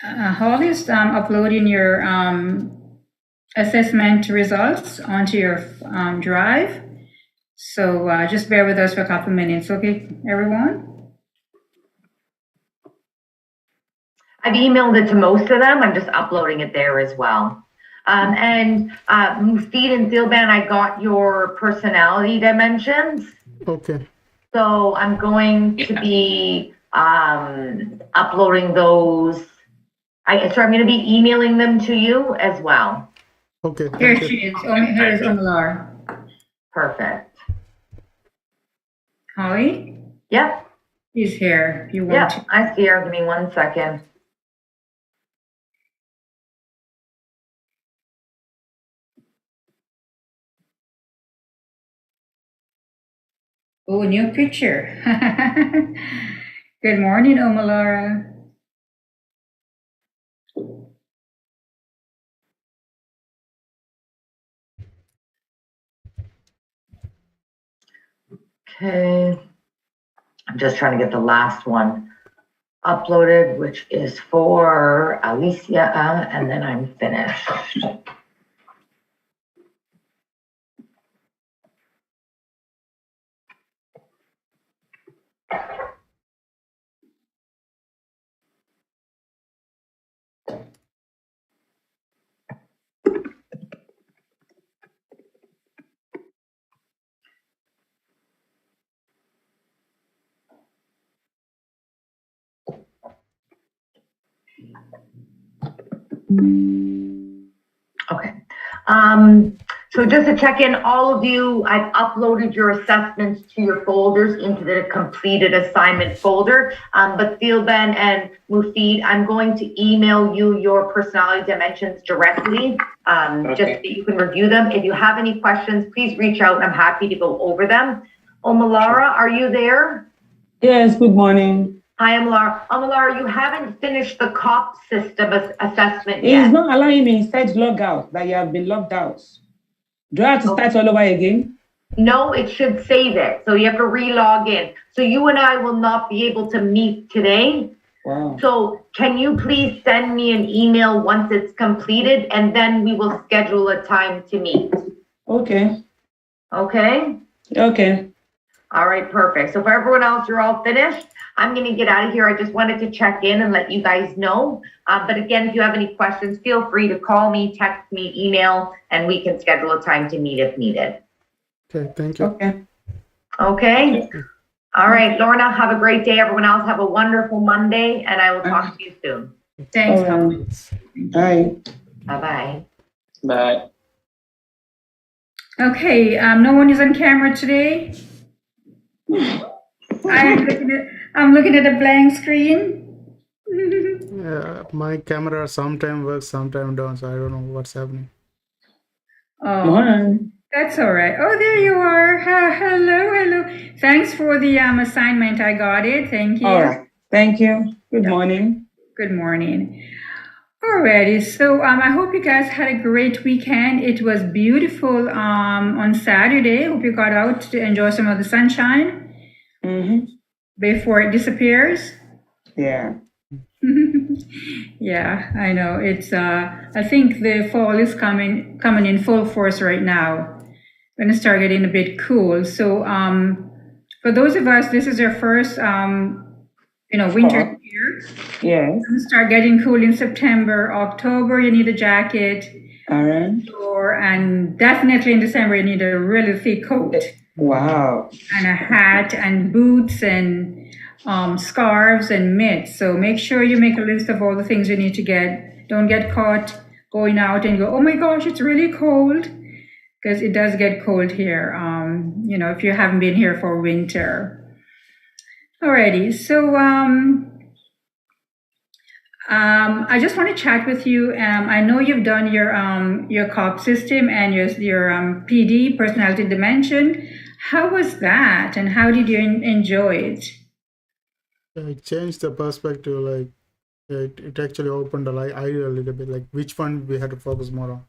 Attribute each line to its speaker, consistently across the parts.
Speaker 1: Hall is uploading your assessment results onto your drive. So just bear with us for a couple minutes, okay, everyone?
Speaker 2: I've emailed it to most of them. I'm just uploading it there as well. And Mufid and Dilban, I got your personality dimensions.
Speaker 3: Okay.
Speaker 2: So I'm going to be uploading those. I'm going to be emailing them to you as well.
Speaker 3: Okay.
Speaker 1: Here
Speaker 3: Thank
Speaker 1: she
Speaker 3: you.
Speaker 1: is. Here is Omalar.
Speaker 2: Perfect.
Speaker 1: Holly?
Speaker 2: Yep.
Speaker 1: He's here if you want
Speaker 2: Yep,
Speaker 1: to.
Speaker 2: I see her. Give me 1 second.
Speaker 1: Oh, new picture. Good morning, Omalara.
Speaker 2: Okay. I'm just trying to get the last one uploaded, which is for Alicia, and then I'm finished. Okay. So just to check in, all of you, I've uploaded your assessments to your folders into the completed assignment folder. But Dilban and Mufid, I'm going to email you your personality dimensions directly, just so that you can review them. If you have any questions, please reach out. I'm happy to go over them. Omalara, are you there?
Speaker 4: Yes, good morning.
Speaker 2: Hi, Omalara. Omalara, you haven't finished the COP system assessment yet.
Speaker 4: It's not allowing me. It said log out, that you have been logged out. Do I have to start all over again?
Speaker 2: No, it should save it. So you have to re-log in. So you and I will not be able to meet today.
Speaker 4: Wow.
Speaker 2: So can you please send me an email once it's completed, and then we will schedule a time to meet.
Speaker 4: Okay.
Speaker 2: Okay?
Speaker 4: Okay.
Speaker 2: All right, perfect. So for everyone else, you're all finished. I'm going to get out of here. I just wanted to check in and let you guys know. But again, if you have any questions, feel free to call me, text me, email, and we can schedule a time to meet if needed.
Speaker 3: Okay. Thank you.
Speaker 4: Okay.
Speaker 2: Okay. All right, Lorna, have a great day. Everyone else have a wonderful Monday, and I will talk to you soon.
Speaker 1: Thanks,
Speaker 4: All
Speaker 1: Holly.
Speaker 4: right. Bye.
Speaker 2: Bye-bye.
Speaker 5: Bye.
Speaker 1: Okay, no one is on camera today. I'm looking at a blank screen.
Speaker 3: Yeah, my camera sometime works, sometime don't. So I don't know what's happening.
Speaker 1: Oh, that's all right. Oh, there you are. Hello. Thanks for the assignment. I got it. Thank you.
Speaker 4: All right. Thank you. Good morning.
Speaker 1: Good morning. Alrighty, so I hope you guys had a great weekend. It was beautiful on Saturday. Hope you got out to enjoy some of the sunshine before it disappears.
Speaker 4: Yeah.
Speaker 1: Yeah, I know. It's I think the fall is coming in full force right now. Going to start getting a bit cool. So for those of us, this is our first winter here.
Speaker 4: Yes.
Speaker 1: It's going to start getting cool in September, October. You need a jacket.
Speaker 4: All right.
Speaker 1: And definitely in December, you need a really thick coat.
Speaker 4: Wow.
Speaker 1: And a hat and boots and scarves and mitts. So make sure you make a list of all the things you need to get. Don't get caught going out and go, oh my gosh, it's really cold. Because it does get cold here, if you haven't been here for winter. Alrighty, so I just want to chat with you. I know you've done your COP system and your PD, personality dimension. How was that, and how did you enjoy it?
Speaker 3: It changed the perspective. Like it actually opened the eye a little bit. Like which one we had to focus more on.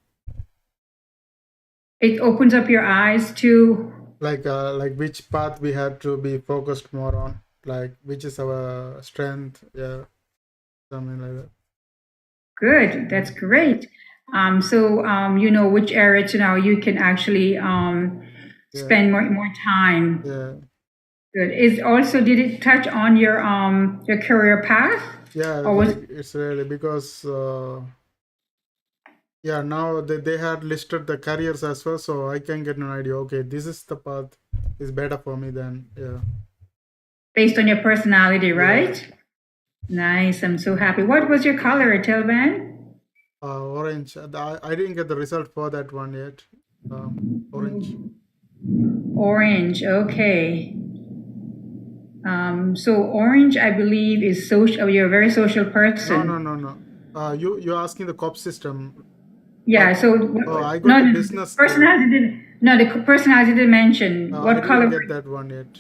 Speaker 1: It opens up your eyes to
Speaker 3: like which path we had to be focused more on. Like which is our strength. Yeah, something like that.
Speaker 1: Good. That's great. So you know which areas now you can actually spend more time.
Speaker 3: Yeah.
Speaker 1: Good. Is also did it touch on your career path?
Speaker 3: Yeah,
Speaker 1: Or was
Speaker 3: like it's really because yeah, now they had listed the careers as well, so I can get an idea. Okay, this is the path is better for me than yeah.
Speaker 1: based on your personality, right? Nice. I'm so happy. What was your color, Tilban?
Speaker 3: Orange. I didn't get the result for that one yet. Orange.
Speaker 1: Orange. Okay. So orange, I believe, is social. You're a very social person.
Speaker 3: No. You're asking the COP system.
Speaker 1: Yeah. So
Speaker 3: I got
Speaker 1: no,
Speaker 3: the
Speaker 1: no,
Speaker 3: business.
Speaker 1: personality didn't. No, the personality didn't mention
Speaker 3: I
Speaker 1: what
Speaker 3: didn't
Speaker 1: color.
Speaker 3: get that one yet.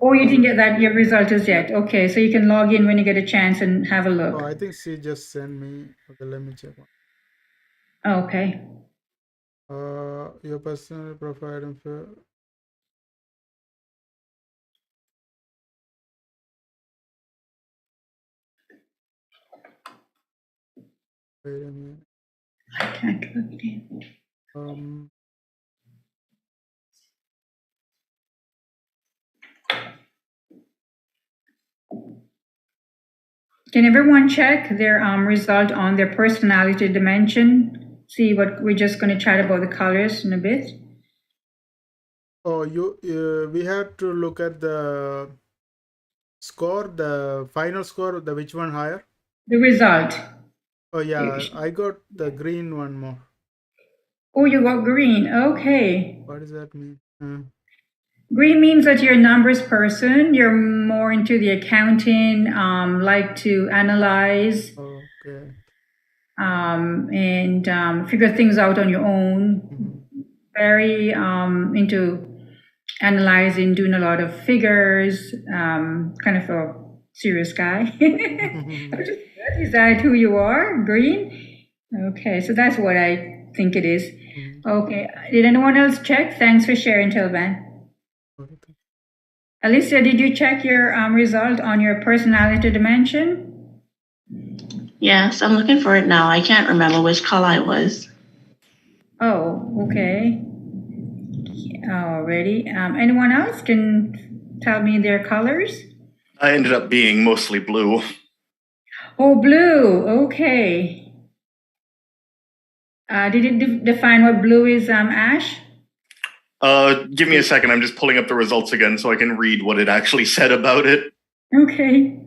Speaker 1: Oh, you didn't get that your result as yet. Okay, so you can log in when you get a chance and have a look.
Speaker 3: Oh, I think she just sent me. Okay, let me check.
Speaker 1: Okay.
Speaker 3: Your personal profile info. Wait a minute.
Speaker 1: I can't log it in. Can everyone check their result on their personality dimension? See what we're just going to chat about the colors in a bit.
Speaker 3: Oh, we had to look at the score, the final score, the which one higher?
Speaker 1: The result.
Speaker 3: Oh yeah, I got the green one more.
Speaker 1: Oh, you got green. Okay.
Speaker 3: What does that mean?
Speaker 1: Green means that you're a numbers person. You're more into the accounting, like to analyze.
Speaker 3: Okay.
Speaker 1: And figure things out on your own. Very into analyzing, doing a lot of figures, kind of a serious guy. Is that who you are? Green? Okay, so that's what I think it is. Okay, did anyone else check? Thanks for sharing, Tilban. Alicia, did you check your result on your personality dimension?
Speaker 5: Yes, I'm looking for it now. I can't remember which color it was.
Speaker 1: Oh, okay. Already. Anyone else can tell me their colors?
Speaker 6: I ended up being mostly blue.
Speaker 1: Oh, blue. Okay. Did it define what blue is, Ash?
Speaker 6: Give me a second. I'm just pulling up the results again so I can read what it actually said about it.
Speaker 1: Okay.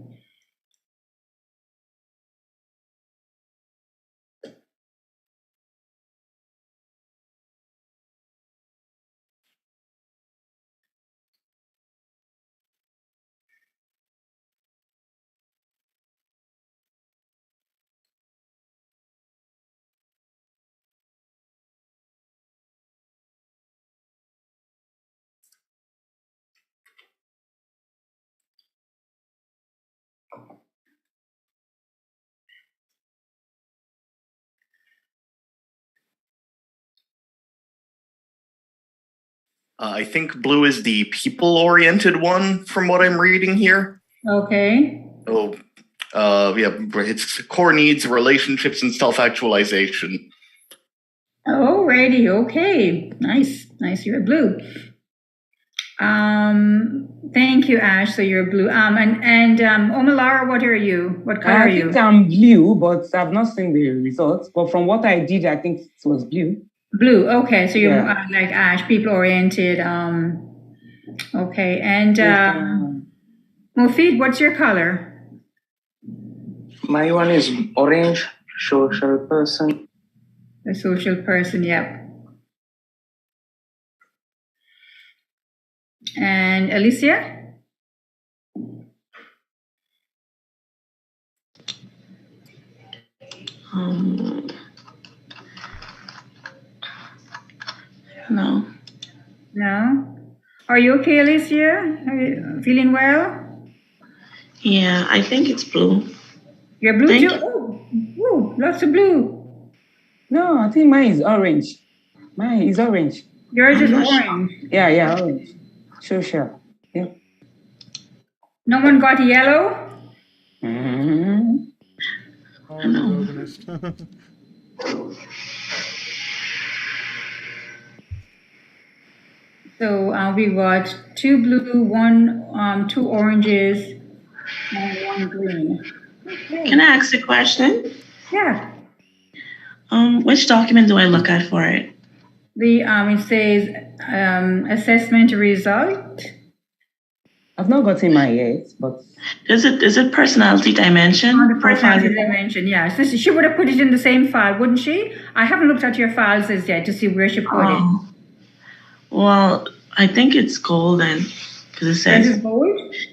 Speaker 6: I think blue is the people-oriented one from what I'm reading here.
Speaker 1: Okay.
Speaker 6: Oh, yeah, it's core needs, relationships, and self-actualization.
Speaker 1: Alrighty. Okay. Nice. Nice. You're blue. Thank you, Ash. So you're blue. And Omalara, what are you? What color are you?
Speaker 4: I think I'm blue, but I've not seen the results. But from what I did, I think it was blue.
Speaker 1: Blue. Okay. So you're like Ash, people oriented. Okay. And Mufid, what's your color?
Speaker 7: My one is orange, social person.
Speaker 1: A social person. Yep. And Alicia?
Speaker 5: No.
Speaker 1: No? Are you okay, Alicia? Are you feeling well?
Speaker 5: Yeah, I think it's blue.
Speaker 1: You're blue too? Oh, lots of blue.
Speaker 4: No, I think mine is orange. Mine is orange.
Speaker 1: Yours is orange.
Speaker 4: Yeah, orange. Sure. Yeah.
Speaker 1: No one got yellow?
Speaker 5: No.
Speaker 3: honest.
Speaker 1: So we got 2 blue, 2 oranges, and 1 green. Okay.
Speaker 5: Can I ask a question?
Speaker 1: Yeah.
Speaker 5: Which document do I look at for it?
Speaker 1: It says assessment result.
Speaker 4: I've not gotten mine yet, but
Speaker 5: Is it personality dimension?
Speaker 1: On the personality
Speaker 4: Profile.
Speaker 1: dimension, yeah. So she would have put it in the same file, wouldn't she? I haven't looked at your files as yet to see where she put it.
Speaker 5: Oh. Well, I think it's gold then, because it
Speaker 1: Is
Speaker 5: says
Speaker 1: it gold?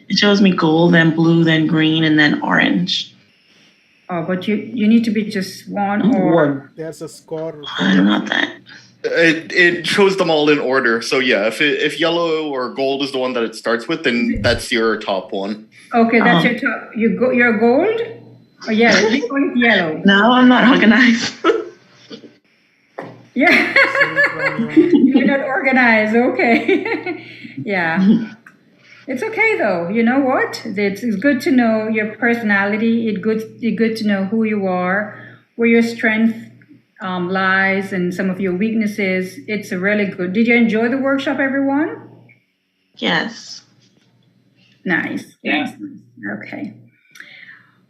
Speaker 5: it shows me gold, then blue, then green, and then orange.
Speaker 1: Oh, but you need to be just one or
Speaker 4: One.
Speaker 3: There's a score.
Speaker 5: I don't know that.
Speaker 6: It shows them all in order. So yeah, if yellow or gold is the one that it starts with, then that's your top one.
Speaker 1: okay, that's your top. You're gold or yellow? You call it yellow.
Speaker 5: Now I'm not organized.
Speaker 1: Yeah. You're not organized. Okay. Yeah. It's okay though. You know what? It's good to know your personality. It's good to know who you are, where your strength lies, and some of your weaknesses. It's really good. Did you enjoy the workshop, everyone?
Speaker 5: Yes.
Speaker 1: Nice.
Speaker 4: Yeah.
Speaker 1: Okay.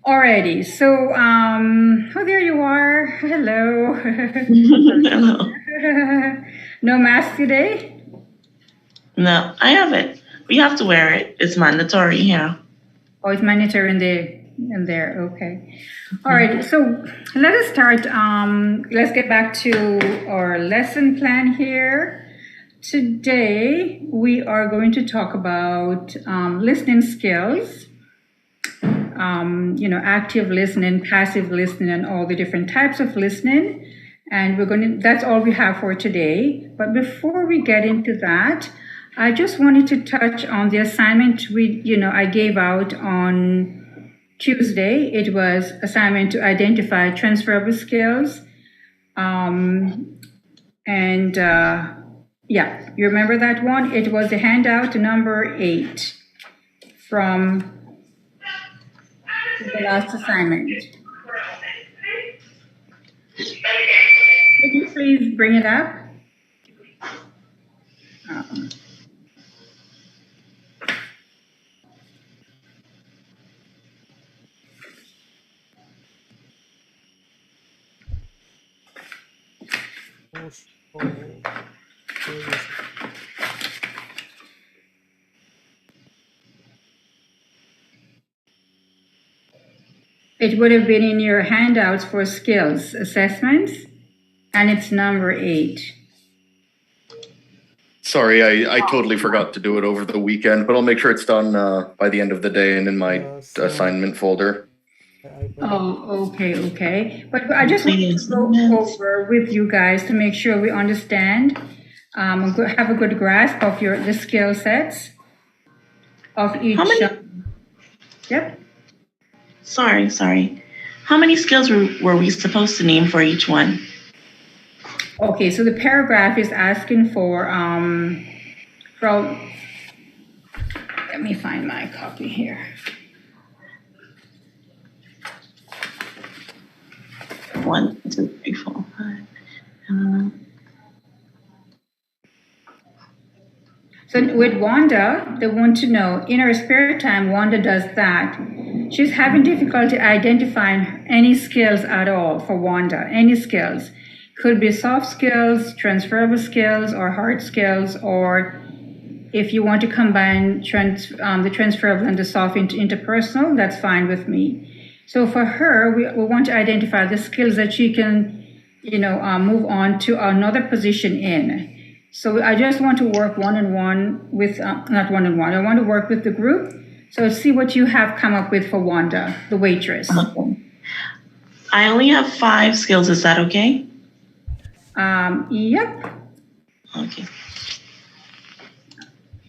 Speaker 1: Alrighty. So, oh, there you are. Hello.
Speaker 5: Hello.
Speaker 1: No mask today?
Speaker 5: No, I have it. We have to wear it. It's mandatory here.
Speaker 1: Oh, it's mandatory in there. Okay. All right. So let us start. Let's get back to our lesson plan here. Today we are going to talk about listening skills. Active listening, passive listening, and all the different types of listening. And that's all we have for today. But before we get into that, I just wanted to touch on the assignment I gave out on Tuesday. It was assignment to identify transferable skills. You remember that one? It was the handout number 8 from the last assignment. Could you please bring it up? It would have been in your handouts for skills assessments, and it's number 8.
Speaker 6: Sorry, I totally forgot to do it over the weekend, but I'll make sure it's done by the end of the day and in my assignment folder.
Speaker 1: Oh, okay. But I just want to go over with you guys to make sure we understand, have a good grasp of the skill sets of each.
Speaker 5: How many?
Speaker 1: Yep.
Speaker 5: Sorry. How many skills were we supposed to name for each one?
Speaker 1: Okay, so the paragraph is asking for let me find my copy here.
Speaker 5: One, two, three, four, five.
Speaker 1: So with Wanda, they want to know, in her spare time, Wanda does that. She's having difficulty identifying any skills at all for Wanda, any skills. Could be soft skills, transferable skills, or hard skills, or if you want to combine the transferable and the soft into interpersonal, that's fine with me. So for her, we want to identify the skills that she can, move on to another position in. So I just want to work one-on-one with, not one-on-one, I want to work with the group. So see what you have come up with for Wanda, the waitress.
Speaker 5: Okay. I only have 5 skills. Is that okay?
Speaker 1: Yep.
Speaker 5: Okay.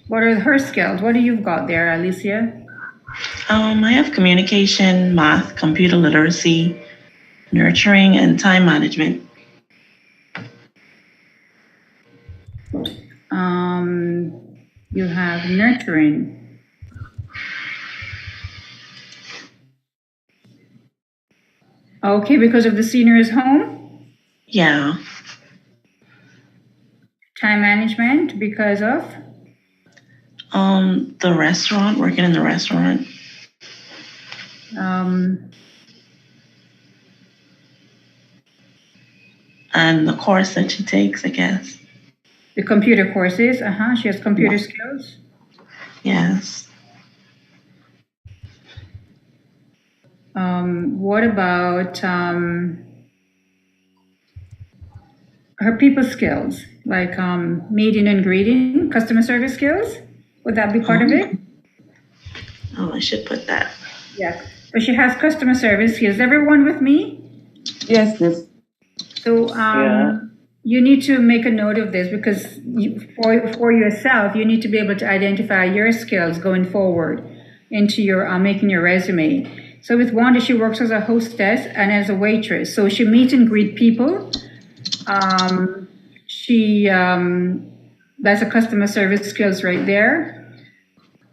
Speaker 1: What are her skills? What do you got there, Alicia?
Speaker 5: I have communication, math, computer literacy, nurturing, and time management.
Speaker 1: You have nurturing. Okay, because of the seniors' home.
Speaker 5: Yeah.
Speaker 1: Time management because of.
Speaker 5: The restaurant, working in the restaurant. And the course that she takes, I guess.
Speaker 1: The computer courses. She has computer skills.
Speaker 5: Yes.
Speaker 1: What about her people skills, like meeting and greeting, customer service skills? Would that be part of it?
Speaker 5: Oh, I should put that.
Speaker 1: Yes. But she has customer service skills. Everyone with me?
Speaker 4: Yes, yes.
Speaker 1: So
Speaker 7: Yeah.
Speaker 1: you need to make a note of this because for yourself, you need to be able to identify your skills going forward into your making your resume. So with Wanda, she works as a hostess and as a waitress. So she meets and greet people. That's a customer service skills right there.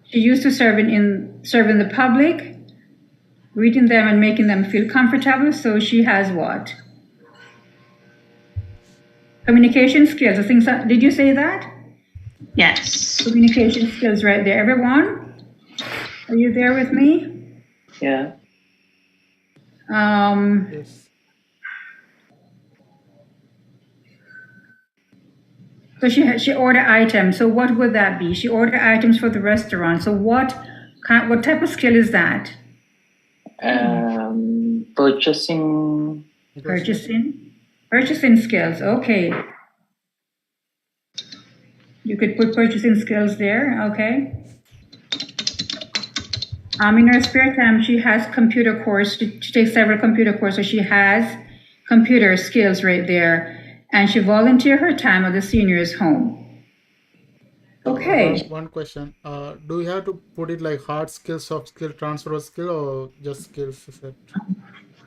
Speaker 1: She used to serving the public, greeting them and making them feel comfortable. So she has what? Communication skills. I think so. Did you say that?
Speaker 5: Yes.
Speaker 1: Communication skills right there. Everyone, are you there with me?
Speaker 7: Yeah.
Speaker 3: Yes.
Speaker 1: So she order items. So what would that be? She order items for the restaurant. So what type of skill is that?
Speaker 7: Purchasing.
Speaker 1: Purchasing skills. Okay. You could put purchasing skills there. Okay. In her spare time, she has computer course. She takes several computer courses. She has computer skills right there. And she volunteer her time at the seniors' home. Okay.
Speaker 3: One question. Do you have to put it like hard skill, soft skill, transferable skill, or just skills?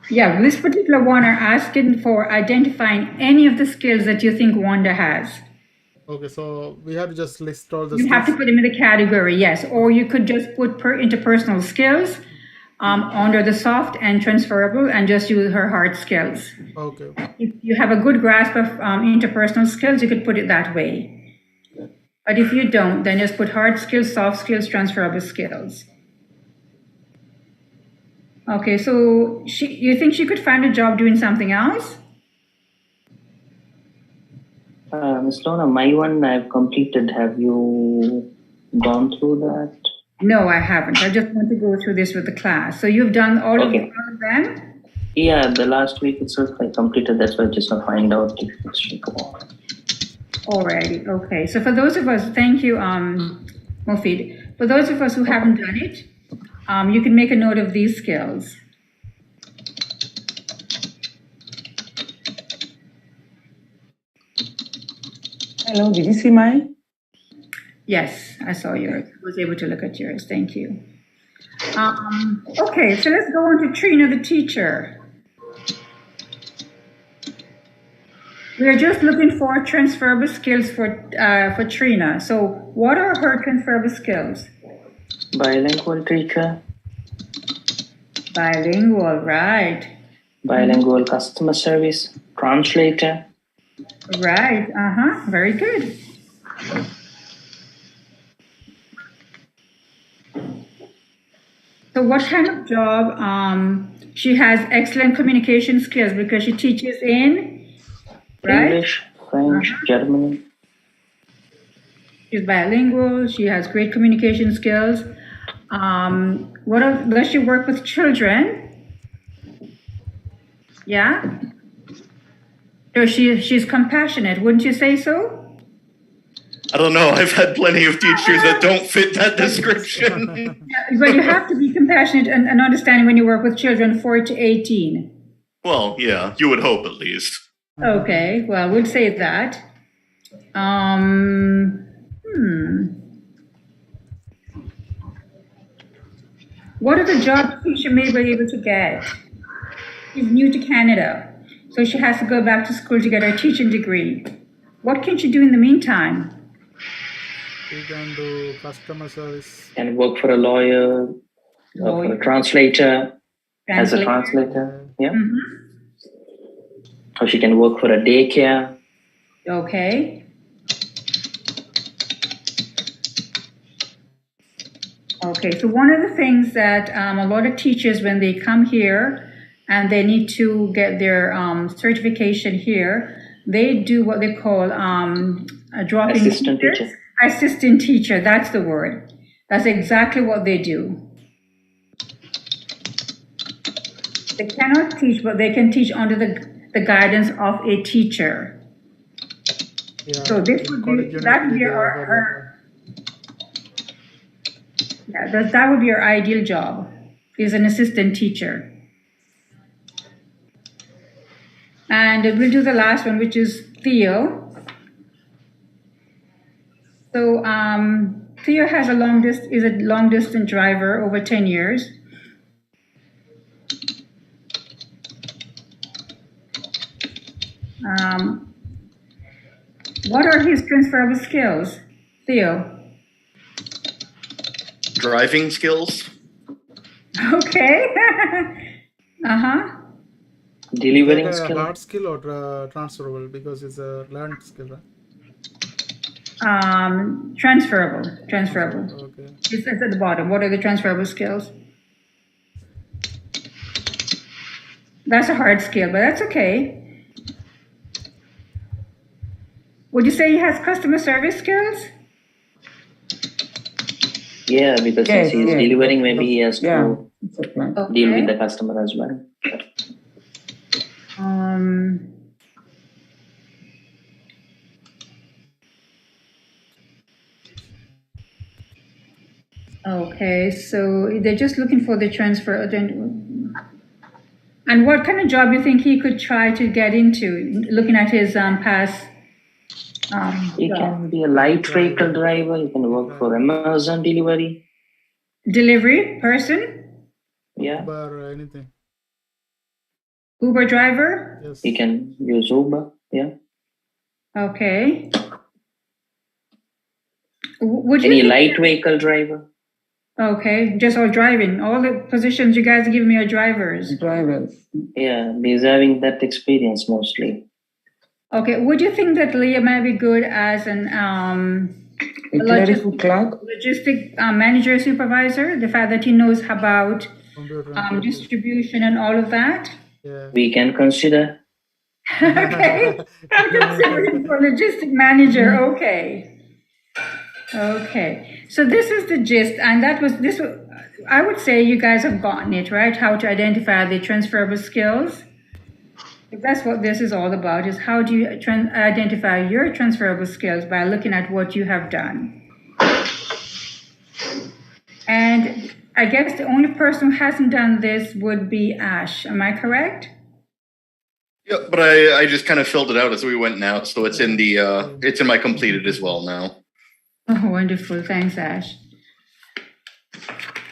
Speaker 1: Yeah, this particular one are asking for identifying any of the skills that you think Wanda has.
Speaker 3: Okay, so we have to just list all the
Speaker 1: You
Speaker 3: skills.
Speaker 1: have to put them in the category, yes. Or you could just put interpersonal skills under the soft and transferable and just use her hard skills.
Speaker 3: Okay.
Speaker 1: If you have a good grasp of interpersonal skills, you could put it that way. But if you don't, then just put hard skills, soft skills, transferable skills. Okay, so you think she could find a job doing something else?
Speaker 7: Ms. Lorna, my one I've completed. Have you gone through that?
Speaker 1: No, I haven't. I just want to go through this with the class. So you've done all of them?
Speaker 7: Yeah, the last week itself I completed. That's why I just want to find out if it's checkable.
Speaker 1: Alrighty, okay. So for those of us, thank you, Mofid. For those of us who haven't done it, you can make a note of these skills.
Speaker 4: Hello, did you see mine?
Speaker 1: Yes, I saw yours. I was able to look at yours. Thank you. Okay, so let's go on to Trina, the teacher. We are just looking for transferable skills for Trina. So what are her transferable skills?
Speaker 7: Bilingual teacher.
Speaker 1: Bilingual, right.
Speaker 7: Bilingual customer service. Translator.
Speaker 1: Right, very good. So what kind of job? She has excellent communication skills because she teaches in, right?
Speaker 7: English, French, German.
Speaker 1: She's bilingual. She has great communication skills. Does she work with children? Yeah. So she's compassionate, wouldn't you say so?
Speaker 6: I don't know. I've had plenty of teachers that don't fit that description.
Speaker 1: Yeah, but you have to be compassionate and understanding when you work with children 4 to 18.
Speaker 6: Well, yeah, you would hope at least.
Speaker 1: Okay, well, we'll say that. What are the jobs she may be able to get? She's new to Canada, so she has to go back to school to get her teaching degree. What can she do in the meantime?
Speaker 3: You can do customer service.
Speaker 7: Can work for a lawyer, or for a translator. as a
Speaker 1: Translator.
Speaker 7: translator. Yeah.
Speaker 1: Mhm.
Speaker 7: Or she can work for a daycare.
Speaker 1: Okay. Okay, so one of the things that a lot of teachers, when they come here and they need to get their certification here, they do what they call a drop-in
Speaker 7: Assistant
Speaker 1: teachers.
Speaker 7: teacher.
Speaker 1: Assistant teacher, that's the word. That's exactly what they do. They cannot teach, but they can teach under the guidance of a teacher.
Speaker 3: Yeah,
Speaker 1: So this
Speaker 3: in
Speaker 1: would
Speaker 3: college
Speaker 1: be, that would
Speaker 3: university
Speaker 1: be
Speaker 3: they offer
Speaker 1: our yeah, that would be your ideal job, is an assistant teacher. And we'll do the last one, which is Theo. So Theo has is a long distance driver over 10 years. What are his transferable skills, Theo?
Speaker 6: Driving skills.
Speaker 1: Okay. Uh-huh.
Speaker 7: Delivering
Speaker 3: Is that a
Speaker 7: skill.
Speaker 3: hard skill or transferable because it's a learned skill, right?
Speaker 1: Transferable.
Speaker 3: Okay.
Speaker 1: It's at the bottom. What are the transferable skills? That's a hard skill, but that's okay. Would you say he has customer service skills?
Speaker 7: Yeah, because since he's
Speaker 4: Yeah.
Speaker 7: delivering, maybe he has
Speaker 4: Yeah.
Speaker 7: to
Speaker 4: It's a plan.
Speaker 7: deal with
Speaker 1: Okay.
Speaker 7: the customer as well.
Speaker 1: Okay, so they're just looking for the transfer. And what kind of job you think he could try to get into, looking at his past
Speaker 7: He
Speaker 1: job?
Speaker 7: can be a light vehicle driver. He can work for Amazon delivery.
Speaker 1: Delivery person?
Speaker 7: Yeah,
Speaker 3: Uber, anything.
Speaker 1: Uber driver?
Speaker 3: Yes.
Speaker 7: he can use Uber. Yeah,
Speaker 1: Okay. Would you
Speaker 7: any
Speaker 1: think-
Speaker 7: light vehicle driver.
Speaker 1: Okay, just all driving. All the positions you guys give me are drivers.
Speaker 4: Drivers.
Speaker 7: Yeah, he's having that experience mostly.
Speaker 1: Okay, would you think that Leah might be good as an
Speaker 4: A clerical clerk.
Speaker 1: logistic manager supervisor? The fact that he knows about
Speaker 3: Computer and
Speaker 1: distribution and all of that?
Speaker 3: yeah.
Speaker 7: We can consider.
Speaker 1: Okay, I'm considering for logistic manager. Okay. So this is the gist, and I would say you guys have gotten it, right? How to identify the transferable skills. That's what this is all about, is how do you identify your transferable skills by looking at what you have done. And I guess the only person who hasn't done this would be Ash. Am I correct?
Speaker 6: Yeah, but I just kind of filled it out as we went now, so it's in the it's in my completed as well now.
Speaker 1: Oh, wonderful. Thanks, Ash.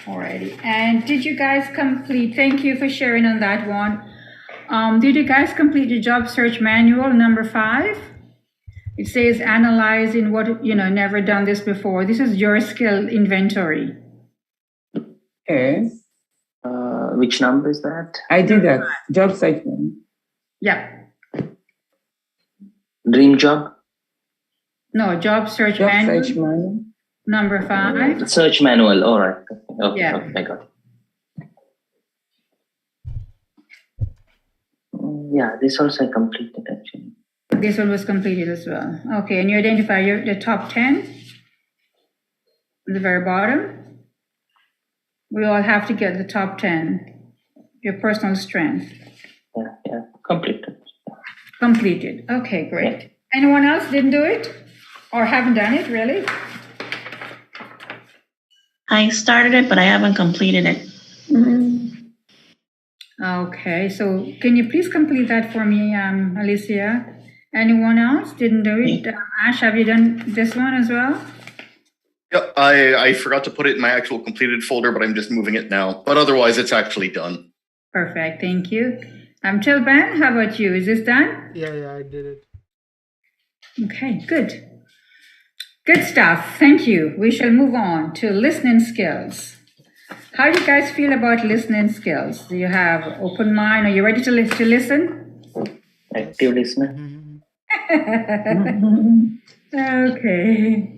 Speaker 1: Alrighty. And did you guys complete, thank you for sharing on that one. Did you guys complete the job search manual number 5? It says analyzing what, never done this before. This is your skill inventory.
Speaker 4: Yes.
Speaker 7: Which number is that?
Speaker 4: I did that. Job search. Man.
Speaker 1: Yeah.
Speaker 7: Dream job?
Speaker 1: No, job search
Speaker 4: Job
Speaker 1: manual
Speaker 4: search manual.
Speaker 1: number 5.
Speaker 7: Search manual. All right. Okay,
Speaker 1: Yeah.
Speaker 7: okay, I got it. Yeah, this also I completed actually.
Speaker 1: This one was completed as well. Okay, and you identify the top 10 at the very bottom. We all have to get the top 10, your personal strength.
Speaker 7: Yeah, completed.
Speaker 1: Completed. Okay, great. Anyone else didn't do it or haven't done it, really?
Speaker 5: I started it, but I haven't completed it.
Speaker 1: Okay, so can you please complete that for me, Alicia? Anyone else didn't do it? Ash, have you done this one as well?
Speaker 6: Yeah, I forgot to put it in my actual completed folder, but I'm just moving it now. But otherwise, it's actually done.
Speaker 1: Perfect, thank you. Tilban, how about you? Is this done?
Speaker 3: Yeah, I did it.
Speaker 1: Okay, good. Good stuff. Thank you. We shall move on to listening skills. How do you guys feel about listening skills? Do you have open mind? Are you ready to listen?
Speaker 7: Active listener.
Speaker 1: Okay.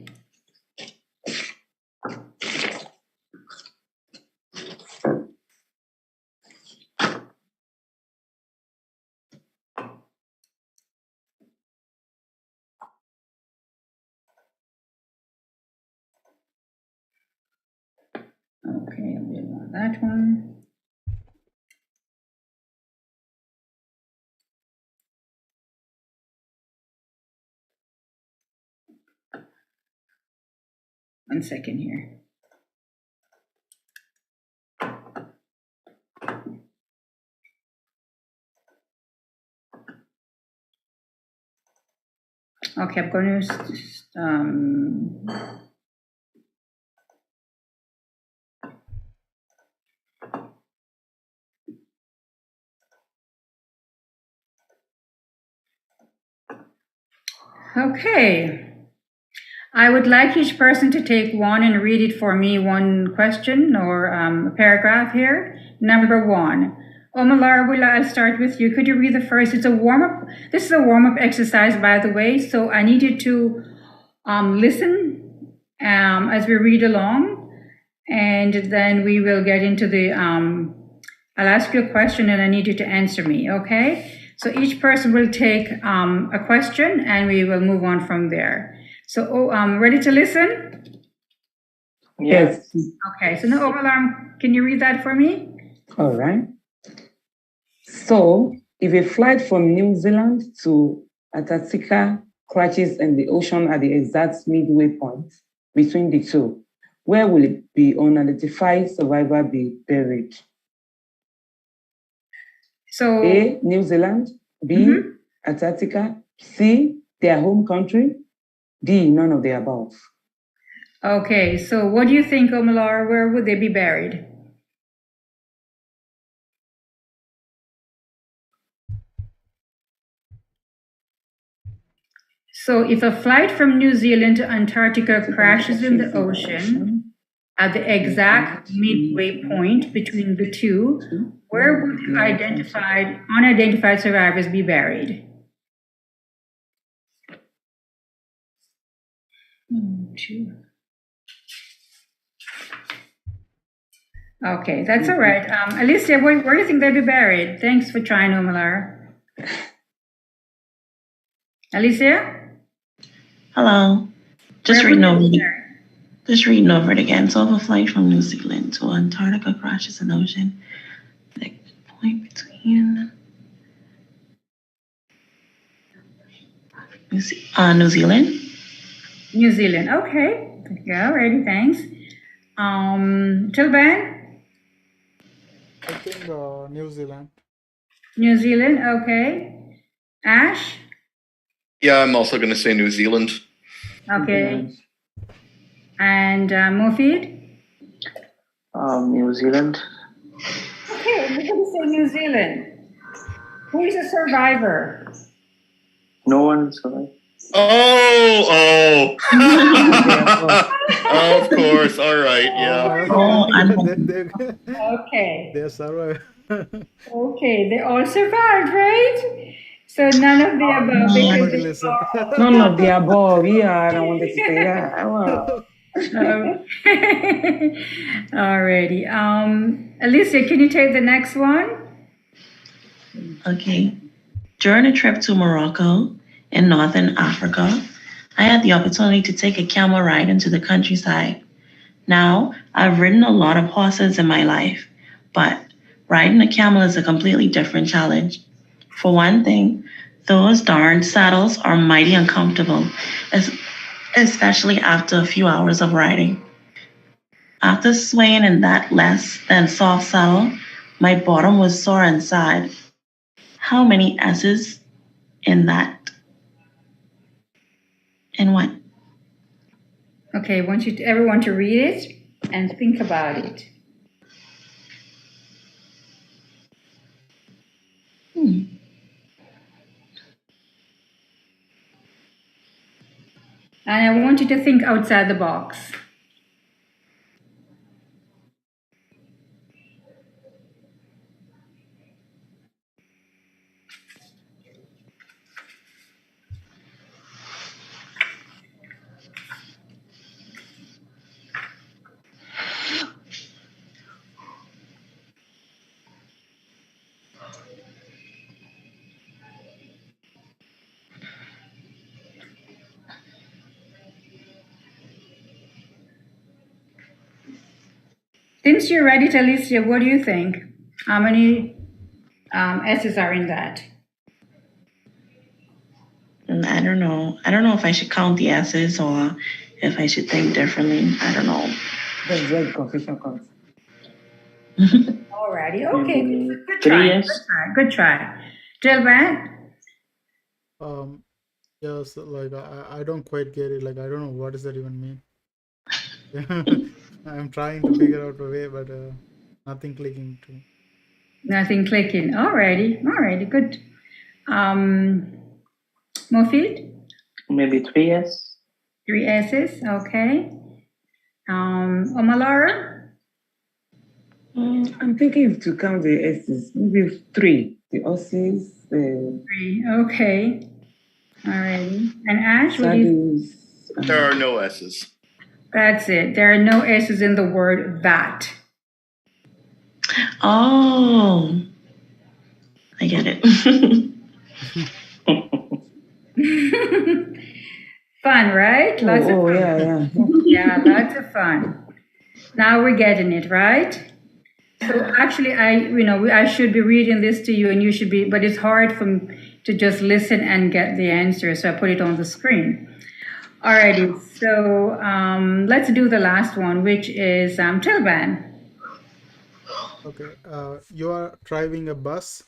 Speaker 1: Okay, we want that one. One second here. Okay, I'm going to okay. I would like each person to take one and read it for me, one question or a paragraph here. Number one. Omalar, I'll start with you. Could you read the first? It's a warm-up. This is a warm-up exercise, by the way, so I need you to listen as we read along, and then we will get into the, I'll ask you a question and I need you to answer me, okay? So each person will take a question and we will move on from there. So, ready to listen?
Speaker 4: Yes.
Speaker 1: Okay, so now, Omalar, can you read that for me?
Speaker 4: All right. So, if a flight from New Zealand to Antarctica crashes in the ocean at the exact midway point between the two, where will it be unidentified survivor be buried?
Speaker 1: So
Speaker 4: A, New Zealand, B, Antarctica, C, their home country, D, none of the above.
Speaker 1: Okay, so what do you think, Omalar? Where would they be buried? So if a flight from New Zealand to Antarctica crashes in the ocean at the exact midway point between the two, where would the unidentified survivors be buried? Okay, that's all right. Alicia, where do you think they'd be buried? Thanks for trying, Omalar. Alicia?
Speaker 5: Hello. Just reading over it again. So, if a flight from New Zealand to Antarctica crashes in the ocean, the point between New Zealand.
Speaker 1: New Zealand. Okay. Yeah, already. Thanks. Tilban?
Speaker 3: I think New Zealand.
Speaker 1: New Zealand. Okay. Ash?
Speaker 6: Yeah, I'm also going to say New Zealand.
Speaker 1: Okay. And Mufid?
Speaker 7: New Zealand.
Speaker 1: Okay, we're going to say New Zealand. Who is a survivor?
Speaker 7: No one survived.
Speaker 6: Oh. Of course. All right. Yeah.
Speaker 1: Okay.
Speaker 3: They survived.
Speaker 1: Okay, they all survived, right? So none of the above.
Speaker 4: None of the above. Yeah, I don't want to say that. Wow.
Speaker 1: Alrighty. Alicia, can you take the next one?
Speaker 5: Okay. During a trip to Morocco in Northern Africa, I had the opportunity to take a camel ride into the countryside. Now, I've ridden a lot of horses in my life, but riding a camel is a completely different challenge. For one thing, those darn saddles are mighty uncomfortable, especially after a few hours of riding. After swaying in that less than soft saddle, my bottom was sore inside. How many S's in that? In what?
Speaker 1: Okay, I want everyone to read it and think about it. And I want you to think outside the box. Since you're ready, Alicia, what do you think? How many S's are in that?
Speaker 5: I don't know. I don't know if I should count the S's or if I should think differently. I don't know.
Speaker 4: That's where the confusion comes.
Speaker 1: Alrighty, okay. Good try.
Speaker 7: 3 Yes.
Speaker 1: Good try. Dilbert?
Speaker 3: Yes, like I don't quite get it. Like I don't know what does that even mean. I'm trying to figure out a way, but nothing clicking to me.
Speaker 1: Nothing clicking. Alrighty, good. Mofid?
Speaker 7: Maybe 3 Yes.
Speaker 1: 3 S's, okay. Omalara?
Speaker 4: I'm thinking to count the S's, maybe 3. The Aussies, the
Speaker 1: 3, okay. Alrighty. And Ash, what do you?
Speaker 4: Sadus.
Speaker 6: There are no S's.
Speaker 1: That's it. There are no S's in the word that.
Speaker 5: Oh, I get it.
Speaker 1: Fun, right? Lots of fun.
Speaker 4: Yeah.
Speaker 1: Yeah, lots of fun. Now we're getting it, right? So actually, I should be reading this to you, and you should be, but it's hard for me to just listen and get the answer, so I put it on the screen. Alrighty, so let's do the last one, which is Tilban.
Speaker 3: Okay, you are driving a bus.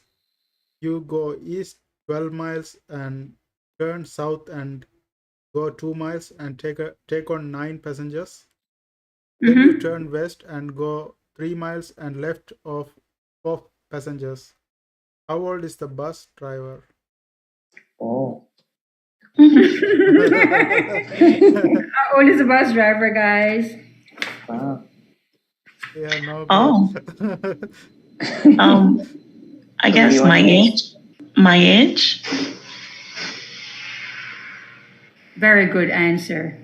Speaker 3: You go east 12 miles and turn south and go 2 miles and take on 9 passengers. Then you turn west and go 3 miles and left of 4 passengers. How old is the bus driver?
Speaker 7: Oh.
Speaker 1: How old is the bus driver, guys?
Speaker 7: Wow.
Speaker 3: Yeah, no.
Speaker 5: Oh. I guess my age. My age.
Speaker 1: Very good answer.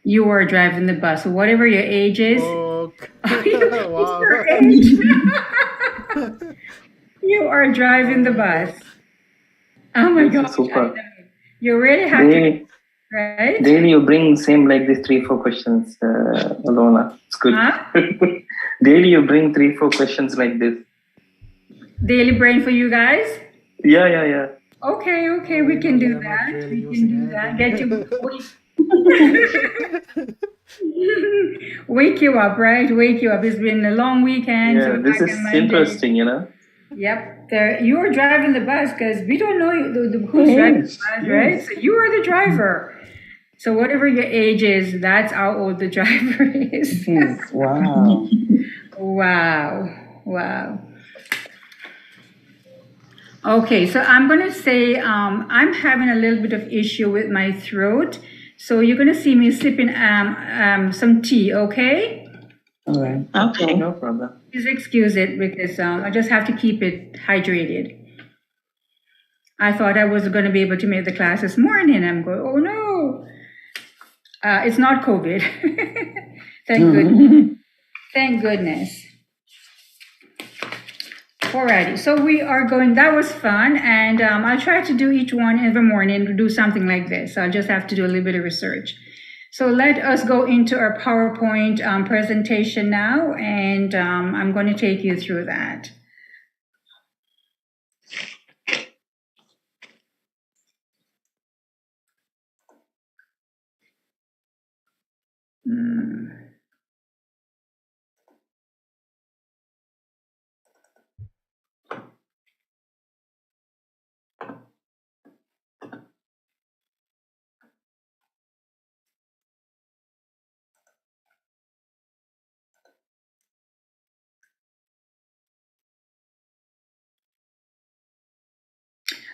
Speaker 1: You are driving the bus. So whatever your age is,
Speaker 3: Oh,
Speaker 1: your
Speaker 3: wow.
Speaker 1: age. You are driving the bus. Oh my
Speaker 7: This is
Speaker 1: gosh.
Speaker 7: super.
Speaker 1: You really have to,
Speaker 7: Daily,
Speaker 1: right?
Speaker 7: daily you bring same like this 3-4 questions, Alona. It's good.
Speaker 1: Huh?
Speaker 7: Daily you bring 3-4 questions like this.
Speaker 1: Daily brain for you guys?
Speaker 7: Yeah.
Speaker 1: Okay, we can do
Speaker 3: You're not
Speaker 1: that.
Speaker 3: really
Speaker 1: We can
Speaker 3: using
Speaker 1: do that.
Speaker 3: anything.
Speaker 1: Get you. Wake you up, right? Wake you up. It's been a long weekend.
Speaker 7: Yeah,
Speaker 1: so
Speaker 7: this
Speaker 1: back
Speaker 7: is
Speaker 1: on Monday.
Speaker 7: interesting, you know.
Speaker 1: Yep, you are driving the bus because we don't know who's driving the bus, right? So you are the driver. So whatever your age is, that's how old the driver is.
Speaker 4: Wow.
Speaker 1: Wow. Okay, so I'm going to say I'm having a little bit of issue with my throat. So you're going to see me sipping some tea, okay?
Speaker 4: All right.
Speaker 5: Okay.
Speaker 7: No problem.
Speaker 1: Please excuse it because I just have to keep it hydrated. I thought I was going to be able to make the class this morning. I'm going, oh no. It's not COVID. Thank goodness. Thank goodness. Alrighty, so we are going, that was fun, and I'll try to do each one every morning to do something like this. I'll just have to do a little bit of research. So let us go into our PowerPoint presentation now, and I'm going to take you through that.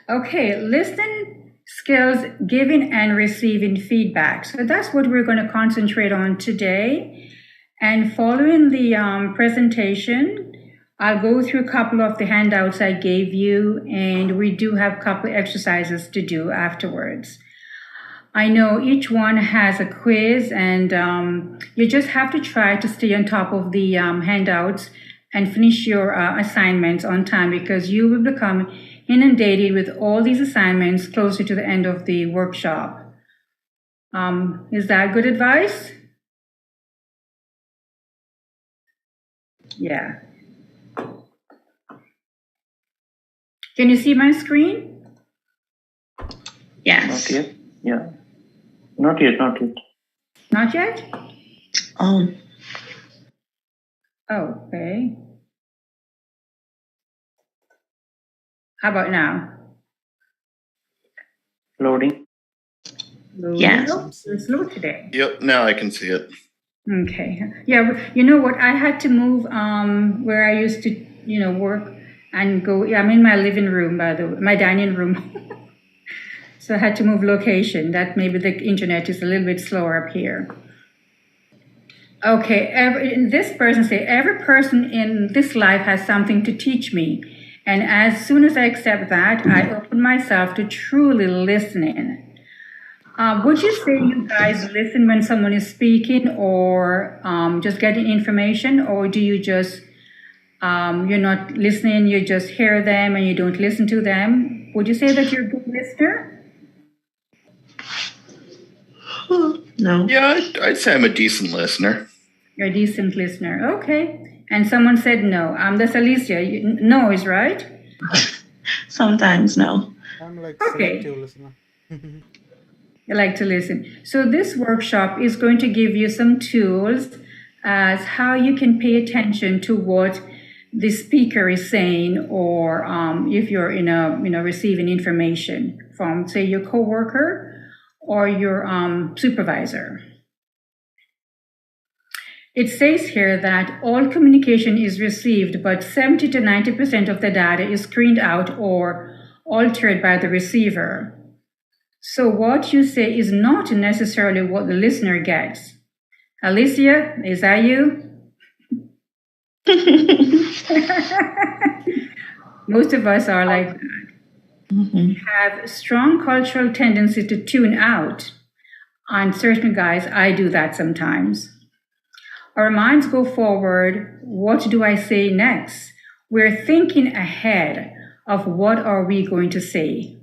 Speaker 1: Okay, listen skills, giving and receiving feedback. So that's what we're going to concentrate on today. And following the presentation, I'll go through a couple of the handouts I gave you, and we do have a couple of exercises to do afterwards. I know each one has a quiz, and you just have to try to stay on top of the handouts and finish your assignments on time, because you will become inundated with all these assignments closer to the end of the workshop. Is that good advice? Yeah. Can you see my screen?
Speaker 5: Yes.
Speaker 7: Not yet. Yeah. Not yet. Not yet.
Speaker 1: Not yet?
Speaker 5: Oh,
Speaker 1: Oh, okay. How about now?
Speaker 7: Loading.
Speaker 5: Yes.
Speaker 1: Oh, it's slow today.
Speaker 6: Yep, now I can see it.
Speaker 1: Okay. Yeah, you know what? I had to move where I used to, work and go. Yeah, I'm in my living room, by the way, my dining room. So I had to move location. That maybe the internet is a little bit slower up here. Okay, this person say, every person in this life has something to teach me. And as soon as I accept that, I open myself to truly listening. Would you say you guys listen when someone is speaking or just getting information, or do you just, you're not listening, you just hear them and you don't listen to them? Would you say that you're a good listener?
Speaker 5: No.
Speaker 6: Yeah, I'd say I'm a decent listener.
Speaker 1: You're a decent listener. Okay. And someone said no. That's Alicia. No is right?
Speaker 5: Sometimes no.
Speaker 3: I'm like
Speaker 1: Okay.
Speaker 3: selective listener.
Speaker 1: You like to listen. So this workshop is going to give you some tools as how you can pay attention to what the speaker is saying, or if you're receiving information from, say, your coworker or your supervisor. It says here that all communication is received, but 70 to 90% of the data is screened out or altered by the receiver. So what you say is not necessarily what the listener gets. Alicia, is that you? Most of us are like that. We have strong cultural tendency to tune out. On certain guys, I do that sometimes. Our minds go forward. What do I say next? We're thinking ahead of what are we going to say.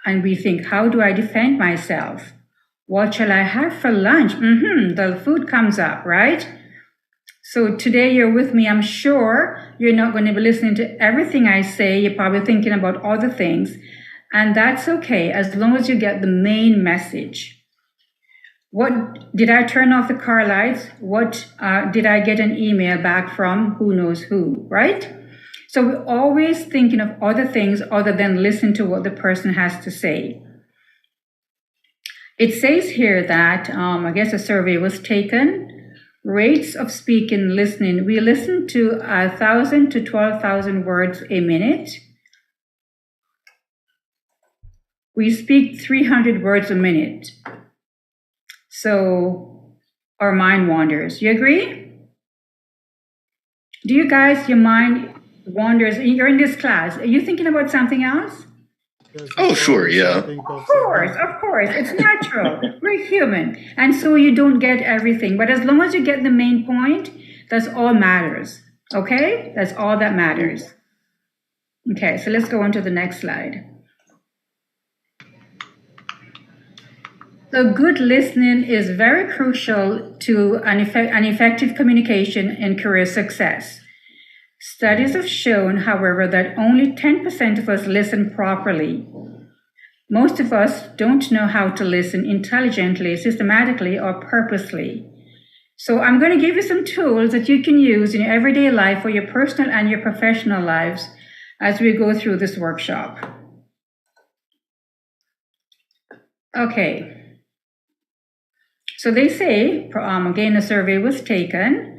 Speaker 1: And we think, how do I defend myself? What shall I have for lunch? The food comes up, right? So today you're with me. I'm sure you're not going to be listening to everything I say. You're probably thinking about other things. And that's okay, as long as you get the main message. What did I turn off the car lights? What did I get an email back from who knows who, right? So we're always thinking of other things other than listen to what the person has to say. It says here that, I guess a survey was taken. Rates of speaking, listening. We listen to 1,000 to 12,000 words a minute. We speak 300 words a minute. So our mind wanders. You agree? Do you guys, your mind wanders? You're in this class. Are you thinking about something else?
Speaker 6: Oh, sure, yeah.
Speaker 1: Of course. It's natural. We're human. And so you don't get everything. But as long as you get the main point, that's all matters. Okay? That's all that matters. Okay, so let's go on to the next slide. So good listening is very crucial to an effective communication and career success. Studies have shown, however, that only 10% of us listen properly. Most of us don't know how to listen intelligently, systematically, or purposely. So I'm going to give you some tools that you can use in your everyday life for your personal and your professional lives as we go through this workshop. Okay. So they say, again, a survey was taken.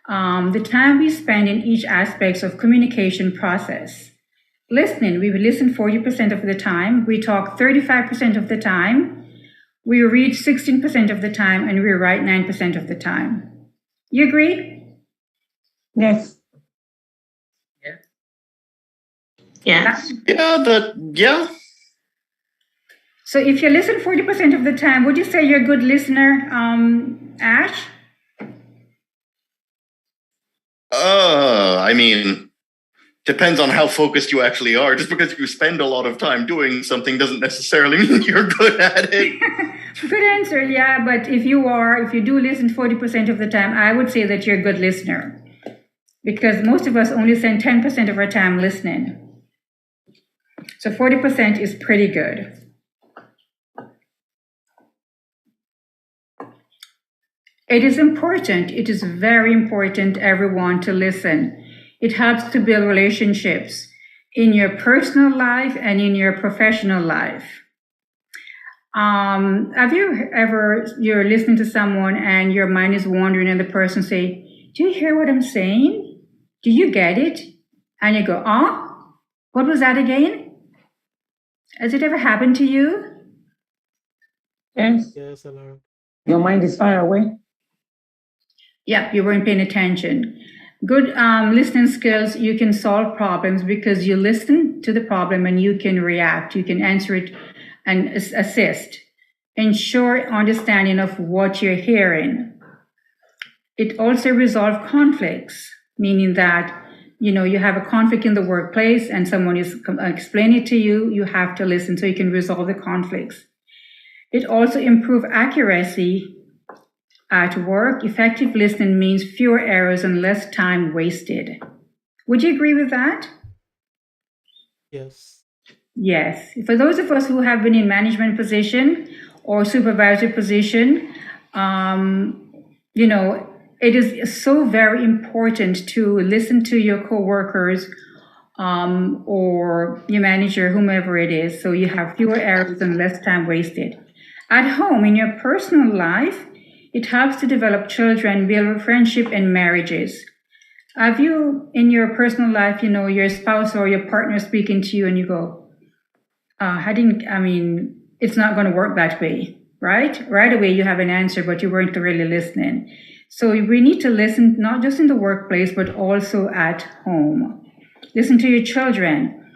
Speaker 1: The time we spend in each aspect of communication process. Listening, we listen 40% of the time. We talk 35% of the time. We read 16% of the time, and we write 9% of the time. You agree?
Speaker 4: Yes.
Speaker 5: Yes.
Speaker 6: Yeah.
Speaker 1: So if you listen 40% of the time, would you say you're a good listener, Ash?
Speaker 6: I mean, depends on how focused you actually are. Just because you spend a lot of time doing something doesn't necessarily mean you're good at it.
Speaker 1: Good answer, yeah. But if you do listen 40% of the time, I would say that you're a good listener. because most of us only spend 10% of our time listening. So 40% is pretty good. It is important, it is very important, everyone, to listen. It helps to build relationships in your personal life and in your professional life. Have you ever, you're listening to someone and your mind is wandering and the person say, do you hear what I'm saying? Do you get it? And you go, oh, what was that again? Has it ever happened to you?
Speaker 4: Yes.
Speaker 3: Yes, a lot.
Speaker 4: Your mind is far away.
Speaker 1: Yeah, you weren't paying attention. Good listening skills, you can solve problems because you listen to the problem and you can react, you can answer it and assist. Ensure understanding of what you're hearing. It also resolves conflicts, meaning that, you know, you have a conflict in the workplace and someone is explaining it to you, you have to listen so you can resolve the conflicts. It also improves accuracy at work. Effective listening means fewer errors and less time wasted. Would you agree with that?
Speaker 3: Yes.
Speaker 1: Yes. For those of us who have been in management position or supervisory position, you know, it is so very important to listen to your coworkers or your manager, whomever it is, so you have fewer errors and less time wasted. At home, in your personal life, it helps to develop children, build friendship and marriages. Have you, in your personal life, you know, your spouse or your partner speaking to you and you go, it's not going to work that way, right? Right away you have an answer, but you weren't really listening. So we need to listen, not just in the workplace, but also at home. Listen to your children,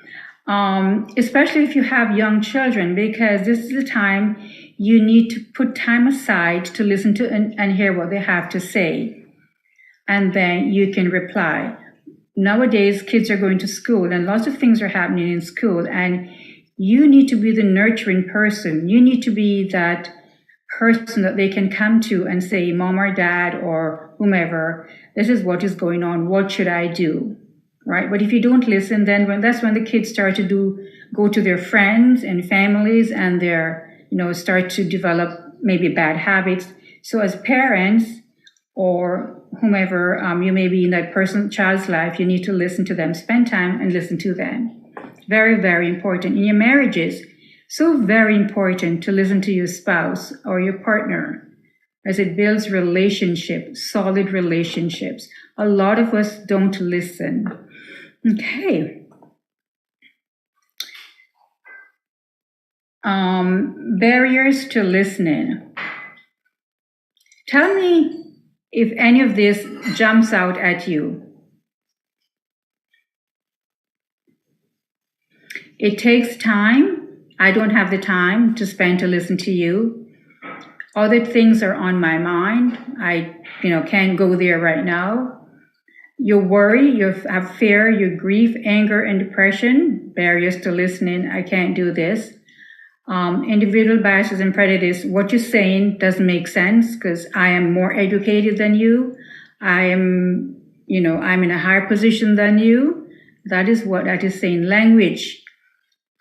Speaker 1: especially if you have young children, because this is the time you need to put time aside to listen to and hear what they have to say. And then you can reply. Nowadays, kids are going to school and lots of things are happening in school, and you need to be the nurturing person. You need to be that person that they can come to and say, Mom or Dad or whomever, this is what is going on. What should I do? Right? But if you don't listen, then that's when the kids start to go to their friends and families and start to develop maybe bad habits. So as parents or whomever you may be in that child's life, you need to listen to them, spend time and listen to them. Very, very important. In your marriages, so very important to listen to your spouse or your partner as it builds relationships, solid relationships. A lot of us don't listen. Okay. Barriers to listening. Tell me if any of this jumps out at you. It takes time. I don't have the time to spend to listen to you. Other things are on my mind. I, can't go there right now. You worry, you have fear, you grief, anger, and depression. Barriers to listening. I can't do this. Individual biases and prejudice. What you're saying doesn't make sense because I am more educated than you. I'm in a higher position than you. That is what that is saying. Language.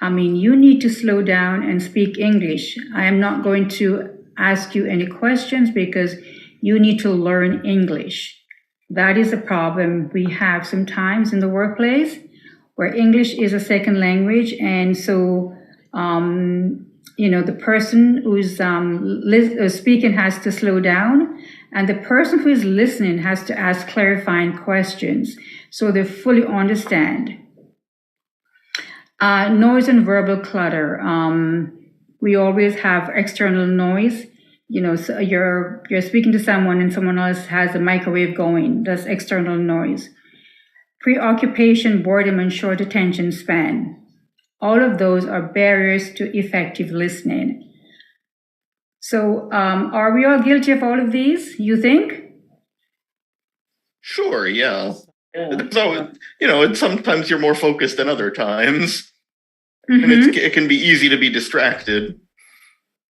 Speaker 1: You need to slow down and speak English. I am not going to ask you any questions because you need to learn English. That is a problem we have sometimes in the workplace where English is a second language. And so, the person who's speaking has to slow down, and the person who is listening has to ask clarifying questions so they fully understand. Noise and verbal clutter. We always have external noise. So you're speaking to someone and someone else has a microwave going. That's external noise. Preoccupation, boredom, and short attention span. All of those are barriers to effective listening. So are we all guilty of all of these, you think?
Speaker 6: Sure, yeah. So, sometimes you're more focused than other times.
Speaker 1: Mm-hmm.
Speaker 6: And it can be easy to be distracted.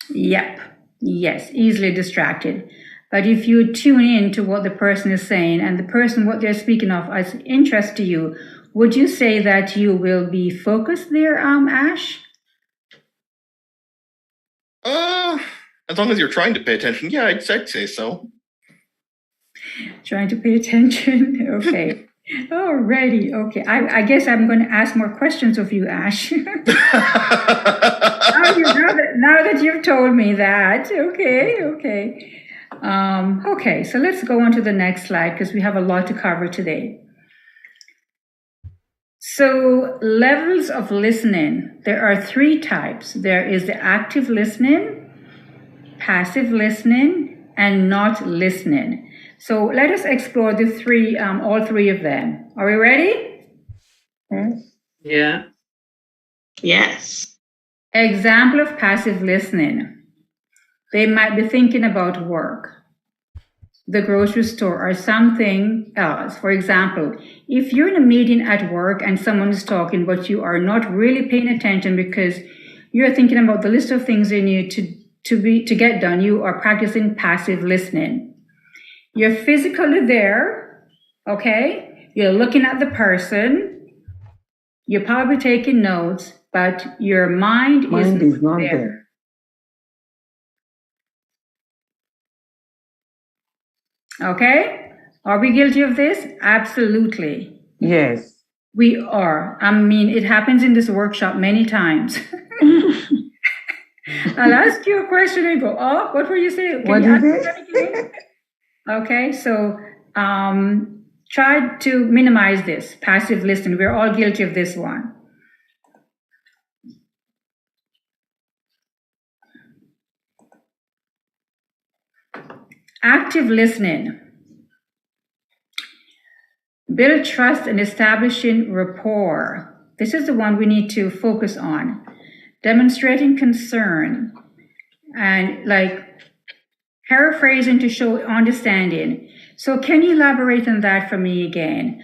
Speaker 1: Yep. Yes, easily distracted. But if you tune in to what the person is saying and the person, what they're speaking of as interest to you, would you say that you will be focused there, Ash?
Speaker 6: As long as you're trying to pay attention, yeah, I'd say so.
Speaker 1: Trying to pay attention. Okay. Alrighty. Okay. I guess I'm going to ask more questions of you, Ash. now that you've told me that. Okay. Okay. So let's go on to the next slide because we have a lot to cover today. So levels of listening. There are 3 types. There is the active listening, passive listening, and not listening. So let us explore the 3, all 3 of them. Are we ready?
Speaker 7: Yeah.
Speaker 5: Yes.
Speaker 1: Example of passive listening. They might be thinking about work, the grocery store, or something else. For example, if you're in a meeting at work and someone is talking, but you are not really paying attention because you're thinking about the list of things you need to get done, you are practicing passive listening. You're physically there, okay? You're looking at the person. You're probably taking notes, but your mind is not there. Okay? Are we guilty of this? Absolutely.
Speaker 4: Yes.
Speaker 1: We are. I mean, it happens in this workshop many times. I'll ask you a question and go, oh, what were you saying?
Speaker 4: What is it?
Speaker 1: Okay, so try to minimize this, passive listening. We're all guilty of this one. Active listening. Build trust and establishing rapport. This is the one we need to focus on. Demonstrating concern and paraphrasing to show understanding. So can you elaborate on that for me again?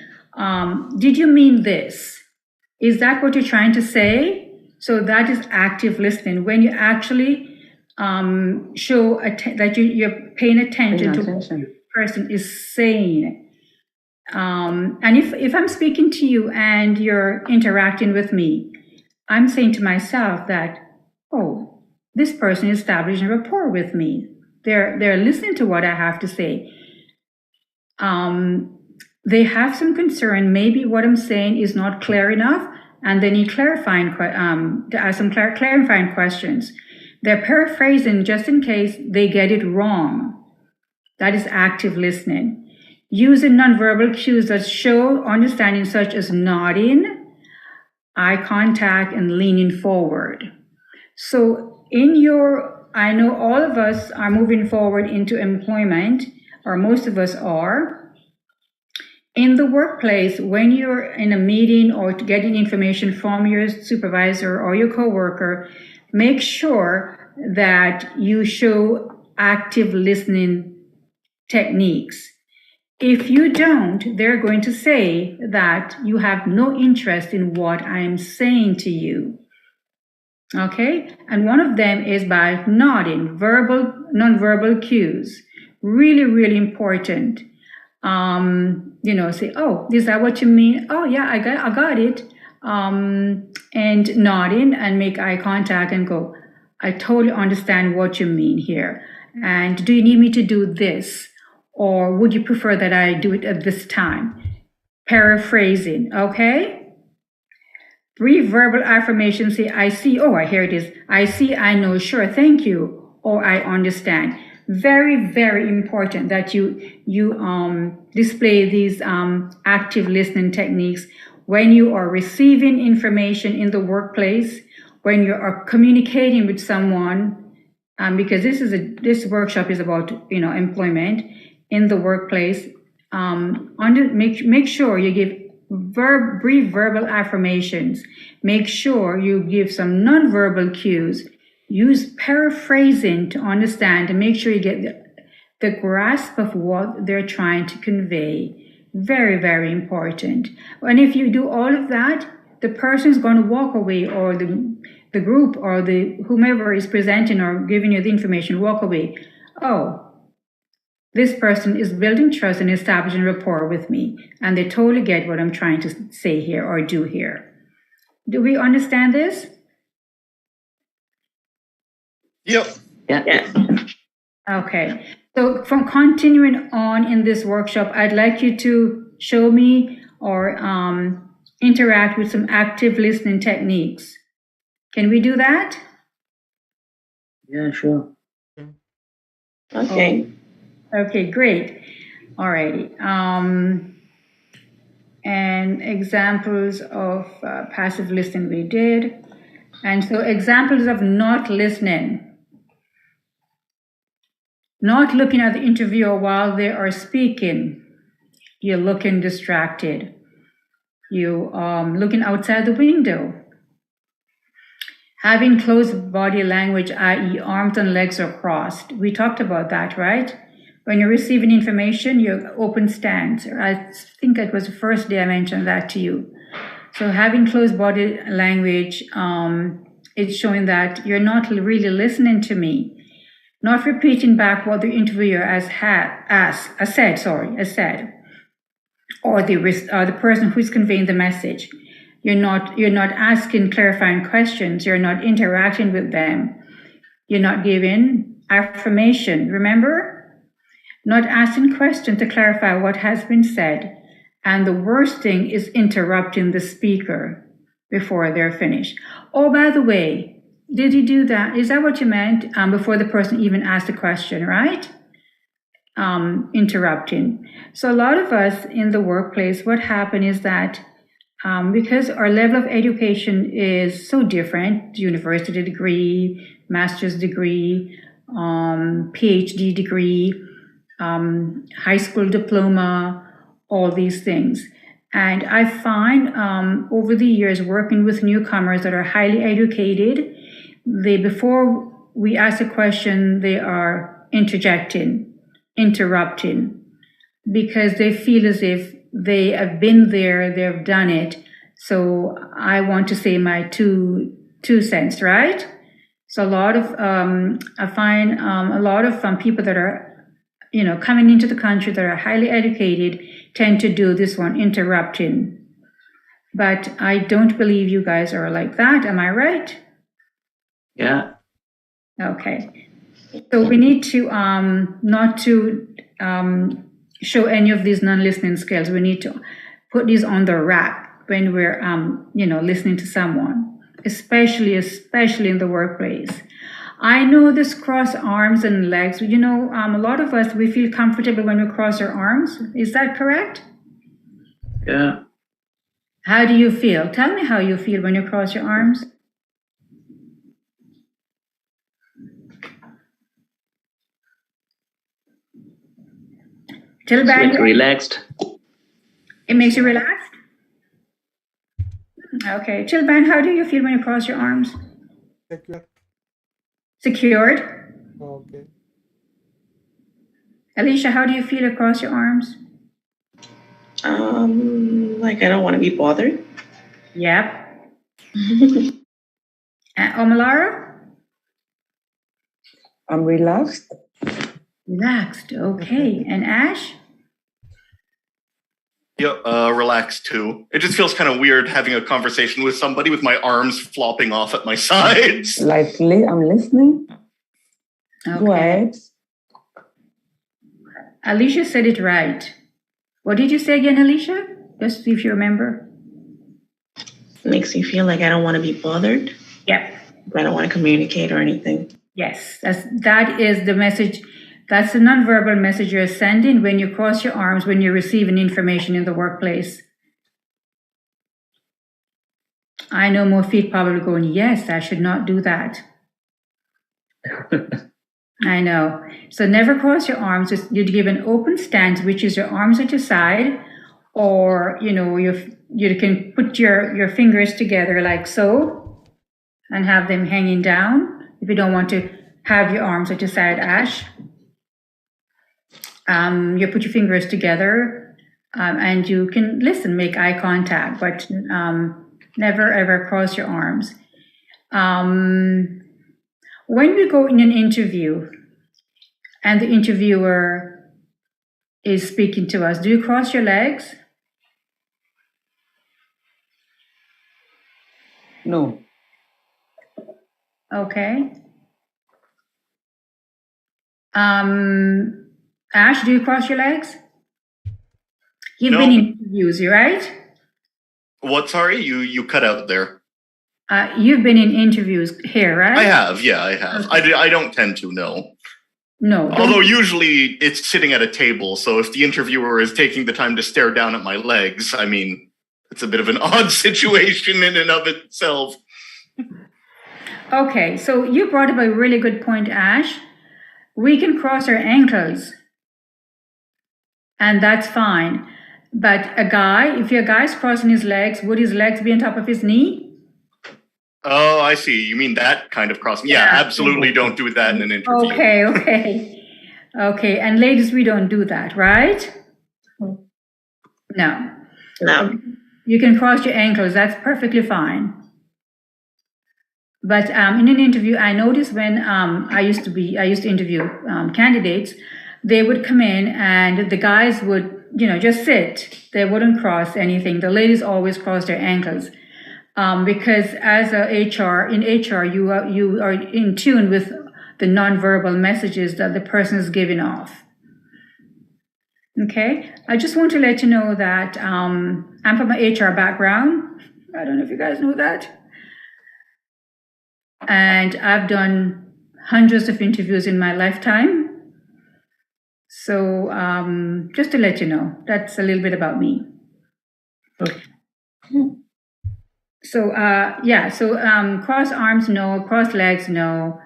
Speaker 1: Did you mean this? Is that what you're trying to say? So that is active listening. When you actually show that you're paying attention to what the person is saying. And if I'm speaking to you and you're interacting with me, I'm saying to myself that, oh, this person is establishing rapport with me. They're listening to what I have to say. They have some concern. Maybe what I'm saying is not clear enough, and they need clarifying to ask some clarifying questions. They're paraphrasing just in case they get it wrong. That is active listening. Using nonverbal cues that show understanding, such as nodding, eye contact, and leaning forward. So I know all of us are moving forward into employment, or most of us are. In the workplace, when you're in a meeting or getting information from your supervisor or your coworker, make sure that you show active listening techniques. If you don't, they're going to say that you have no interest in what I'm saying to you. Okay? And one of them is by nodding, nonverbal cues. Really, really important. Say, oh, is that what you mean? Oh, yeah, I got it. And nodding and make eye contact and go, I totally understand what you mean here. And do you need me to do this? Or would you prefer that I do it at this time? Paraphrasing, okay? Brief verbal affirmation, say, I see, oh, here it is. I see, I know, sure, thank you, or I understand. Very, very important that you display these active listening techniques when you are receiving information in the workplace, when you are communicating with someone, because this workshop is about employment in the workplace. Make sure you give brief verbal affirmations. Make sure you give some nonverbal cues. Use paraphrasing to understand and make sure you get the grasp of what they're trying to convey. Very, very important. And if you do all of that, the person is going to walk away, or the group or whomever is presenting or giving you the information walk away. Oh, this person is building trust and establishing rapport with me, and they totally get what I'm trying to say here or do here. Do we understand this?
Speaker 6: Yep.
Speaker 7: Yeah.
Speaker 5: Yes.
Speaker 1: Okay. So from continuing on in this workshop, I'd like you to show me or interact with some active listening techniques. Can we do that?
Speaker 7: Yeah, sure.
Speaker 5: Okay.
Speaker 1: Okay, great. All righty. And examples of passive listening we did. And so examples of not listening. Not looking at the interviewer while they are speaking. You're looking distracted. You looking outside the window. Having close body language, i.e. arms and legs are crossed. We talked about that, right? When you're receiving information, your open stance. I think it was the first day I mentioned that to you. So having closed body language, it's showing that you're not really listening to me. Not repeating back what the interviewer has said, or the person who's conveying the message. You're not asking clarifying questions. You're not interacting with them. You're not giving affirmation. Remember, not asking questions to clarify what has been said. And the worst thing is interrupting the speaker before they're finished. Oh, by the way, did you do that? Is that what you meant? Before the person even asked the question, right? Interrupting. So a lot of us in the workplace, what happened is that because our level of education is so different, university degree, master's degree, PhD degree, high school diploma, all these things. And I find over the years working with newcomers that are highly educated, before we ask a question, they are interjecting, interrupting, because they feel as if they have been there, they've done it. So I want to say my two cents, right? So a lot of I find a lot of people that are coming into the country that are highly educated tend to do this one, interrupting. But I don't believe you guys are like that. Am I right?
Speaker 7: Yeah.
Speaker 1: Okay. So we need to not to show any of these non-listening skills. We need to put these on the rack when we're listening to someone, especially in the workplace. I know this cross arms and legs. A lot of us, we feel comfortable when we cross our arms. Is that correct?
Speaker 7: Yeah.
Speaker 1: How do you feel? Tell me how you feel when you cross your arms.
Speaker 7: It's like relaxed.
Speaker 1: It makes you relaxed? Okay. Chilban, how do you feel when you cross your arms?
Speaker 3: Secure.
Speaker 1: Secured?
Speaker 3: Okay.
Speaker 1: Alicia, how do you feel across your arms?
Speaker 5: Like I don't want to be bothered.
Speaker 1: Yep. Omalara?
Speaker 4: I'm relaxed.
Speaker 1: Relaxed. Okay. And Ash?
Speaker 6: Yeah, relaxed too. It just feels kind of weird having a conversation with somebody with my arms flopping off at my sides.
Speaker 4: Like, I'm listening.
Speaker 1: Okay.
Speaker 4: Go ahead.
Speaker 1: Alicia said it right. What did you say again, Alicia? Just see if you remember.
Speaker 5: Makes you feel like I don't want to be bothered.
Speaker 1: Yep.
Speaker 5: I don't want to communicate or anything.
Speaker 1: Yes, that is the message. That's the nonverbal message you're sending when you cross your arms, when you're receiving information in the workplace. I know more feet probably going, yes, I should not do that. I know. So never cross your arms. You'd give an open stance, which is your arms at your side, or, you can put your fingers together like so and have them hanging down. If you don't want to have your arms at your side, Ash. You put your fingers together and you can listen, make eye contact, but never ever cross your arms. When we go in an interview and the interviewer is speaking to us. Do you cross your legs?
Speaker 4: No.
Speaker 1: Okay. Ash, do you cross your legs? You've
Speaker 6: No.
Speaker 1: been in interviews, right?
Speaker 6: What? Sorry, you cut out there.
Speaker 1: You've been in interviews here, right?
Speaker 6: I have. Yeah, I have. I don't tend to, no.
Speaker 1: No.
Speaker 6: Although usually it's sitting at a table, so if the interviewer is taking the time to stare down at my legs, I mean, it's a bit of an odd situation in and of itself.
Speaker 1: Okay, so you brought up a really good point, Ash. We can cross our ankles, and that's fine. But if your guy's crossing his legs, would his legs be on top of his knee?
Speaker 6: Oh, I see. You mean that kind of crossing. Yeah, absolutely don't do that in an interview.
Speaker 1: Okay. And ladies, we don't do that, right? No.
Speaker 5: No.
Speaker 1: You can cross your ankles. That's perfectly fine. But in an interview, I noticed when I used to interview candidates, they would come in and the guys would, just sit. They wouldn't cross anything. The ladies always cross their ankles. Because as in HR, you are in tune with the nonverbal messages that the person is giving off. Okay, I just want to let you know that I'm from an HR background. I don't know if you guys know that. And I've done hundreds of interviews in my lifetime. So just to let you know, that's a little bit about me.
Speaker 5: Okay.
Speaker 1: So cross arms, no. Cross legs, no.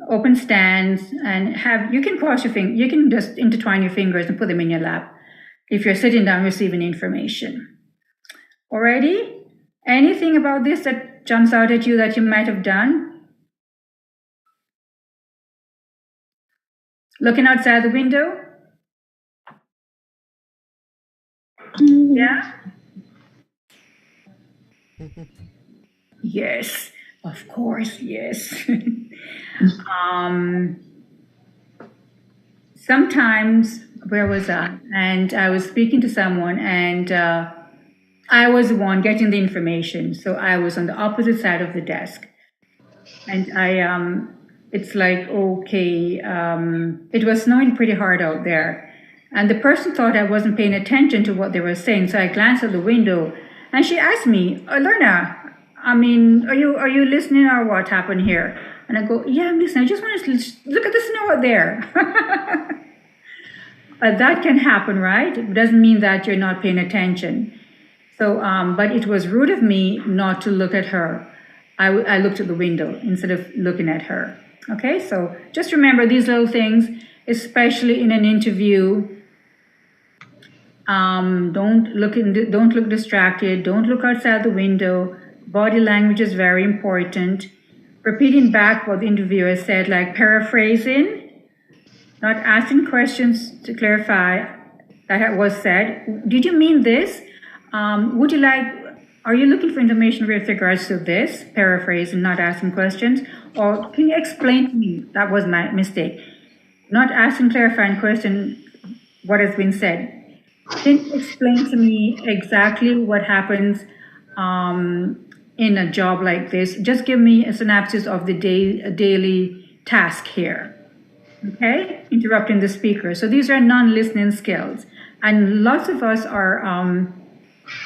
Speaker 1: Open stands, and you can cross your fingers. You can just intertwine your fingers and put them in your lap if you're sitting down receiving information. Alrighty? Anything about this that jumps out at you that you might have done? Looking outside the window? Yeah? Yes, of course, yes. Sometimes, where was I? And I was speaking to someone, and I was the one getting the information. So I was on the opposite side of the desk. And it's like, okay, it was snowing pretty hard out there. And the person thought I wasn't paying attention to what they were saying. So I glanced out the window, and she asked me, Lerna, I mean, are you listening or what happened here? And I go, yeah, I'm listening. I just want to look at the snow out there. That can happen, right? It doesn't mean that you're not paying attention. So, but it was rude of me not to look at her. I looked at the window instead of looking at her. Okay, so just remember these little things, especially in an interview. Don't look distracted. Don't look outside the window. Body language is very important. Repeating back what the interviewer said, like paraphrasing, not asking questions to clarify that was said. Did you mean this? Are you looking for information with regards to this? Paraphrase and not asking questions. Or can you explain to me? That was my mistake. Not asking clarifying question, what has been said. Can you explain to me exactly what happens in a job like this? Just give me a synopsis of the daily task here. Okay? Interrupting the speaker. So these are non-listening skills. And lots of us are,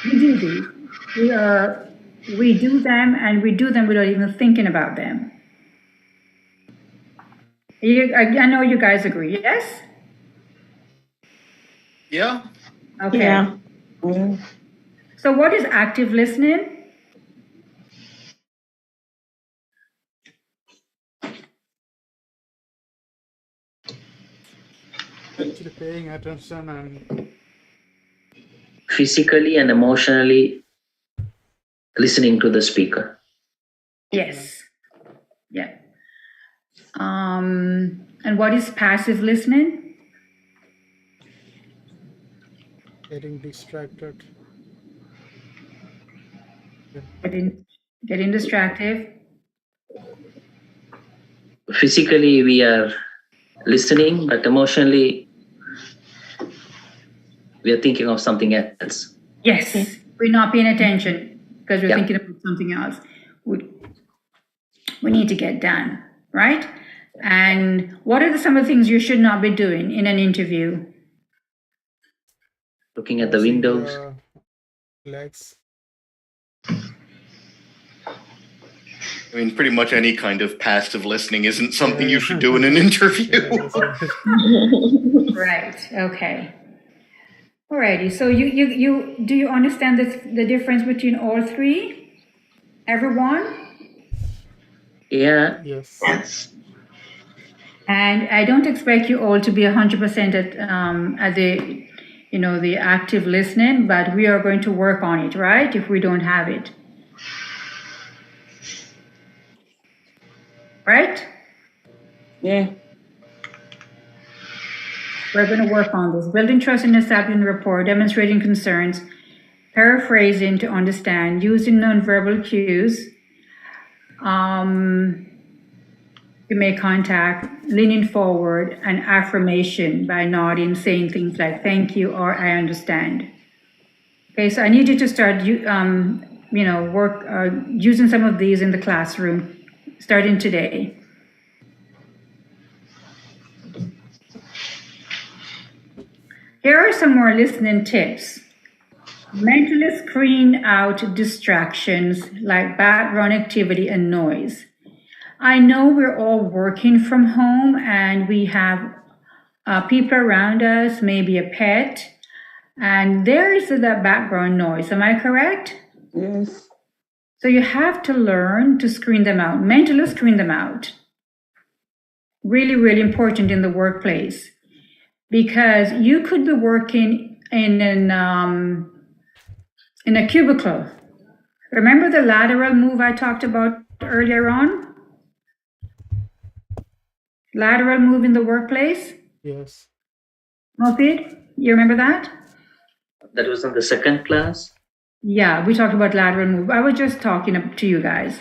Speaker 1: we do these. We do them, and we do them without even thinking about them. I know you guys agree, yes?
Speaker 6: Yeah.
Speaker 1: Okay.
Speaker 5: Yeah.
Speaker 1: So what is active listening?
Speaker 3: Actually paying attention and
Speaker 7: Physically and emotionally listening to the speaker.
Speaker 1: Yes. Yeah. And what is passive listening?
Speaker 3: getting distracted.
Speaker 1: Getting distracted.
Speaker 7: Physically we are listening, but emotionally we are thinking of something else.
Speaker 1: Yes, we're not paying attention because we're
Speaker 7: Yeah.
Speaker 1: thinking about something else. We need to get done, right? And what are some of the things you should not be doing in an interview?
Speaker 7: Looking at the
Speaker 3: Crossing
Speaker 7: windows.
Speaker 3: your legs.
Speaker 6: I mean, pretty much any kind of passive listening isn't something you should do in an interview.
Speaker 1: Right. Okay. Alrighty. So you do you understand the difference between all three? Everyone?
Speaker 7: Yeah.
Speaker 3: Yes.
Speaker 5: Yes.
Speaker 1: And I don't expect you all to be 100% at the the active listening, but we are going to work on it, right? If we don't have it. Right?
Speaker 4: Yeah.
Speaker 1: We're going to work on this. Building trust in establishing rapport, demonstrating concerns, paraphrasing to understand, using nonverbal cues to make contact, leaning forward, and affirmation by nodding, saying things like thank you or I understand. Okay, so I need you to start using some of these in the classroom starting today. Here are some more listening tips. Mentally screen out distractions like background activity and noise. I know we're all working from home and we have people around us, maybe a pet, and there is that background noise. Am I correct?
Speaker 4: Yes.
Speaker 1: So you have to learn to screen them out, mentally screen them out. Really, really important in the workplace because you could be working in a cubicle. Remember the lateral move I talked about earlier on? Lateral move in the workplace?
Speaker 3: Yes.
Speaker 1: Mofid, you remember that?
Speaker 7: That was in the second class.
Speaker 1: Yeah, we talked about lateral move. I was just talking to you guys.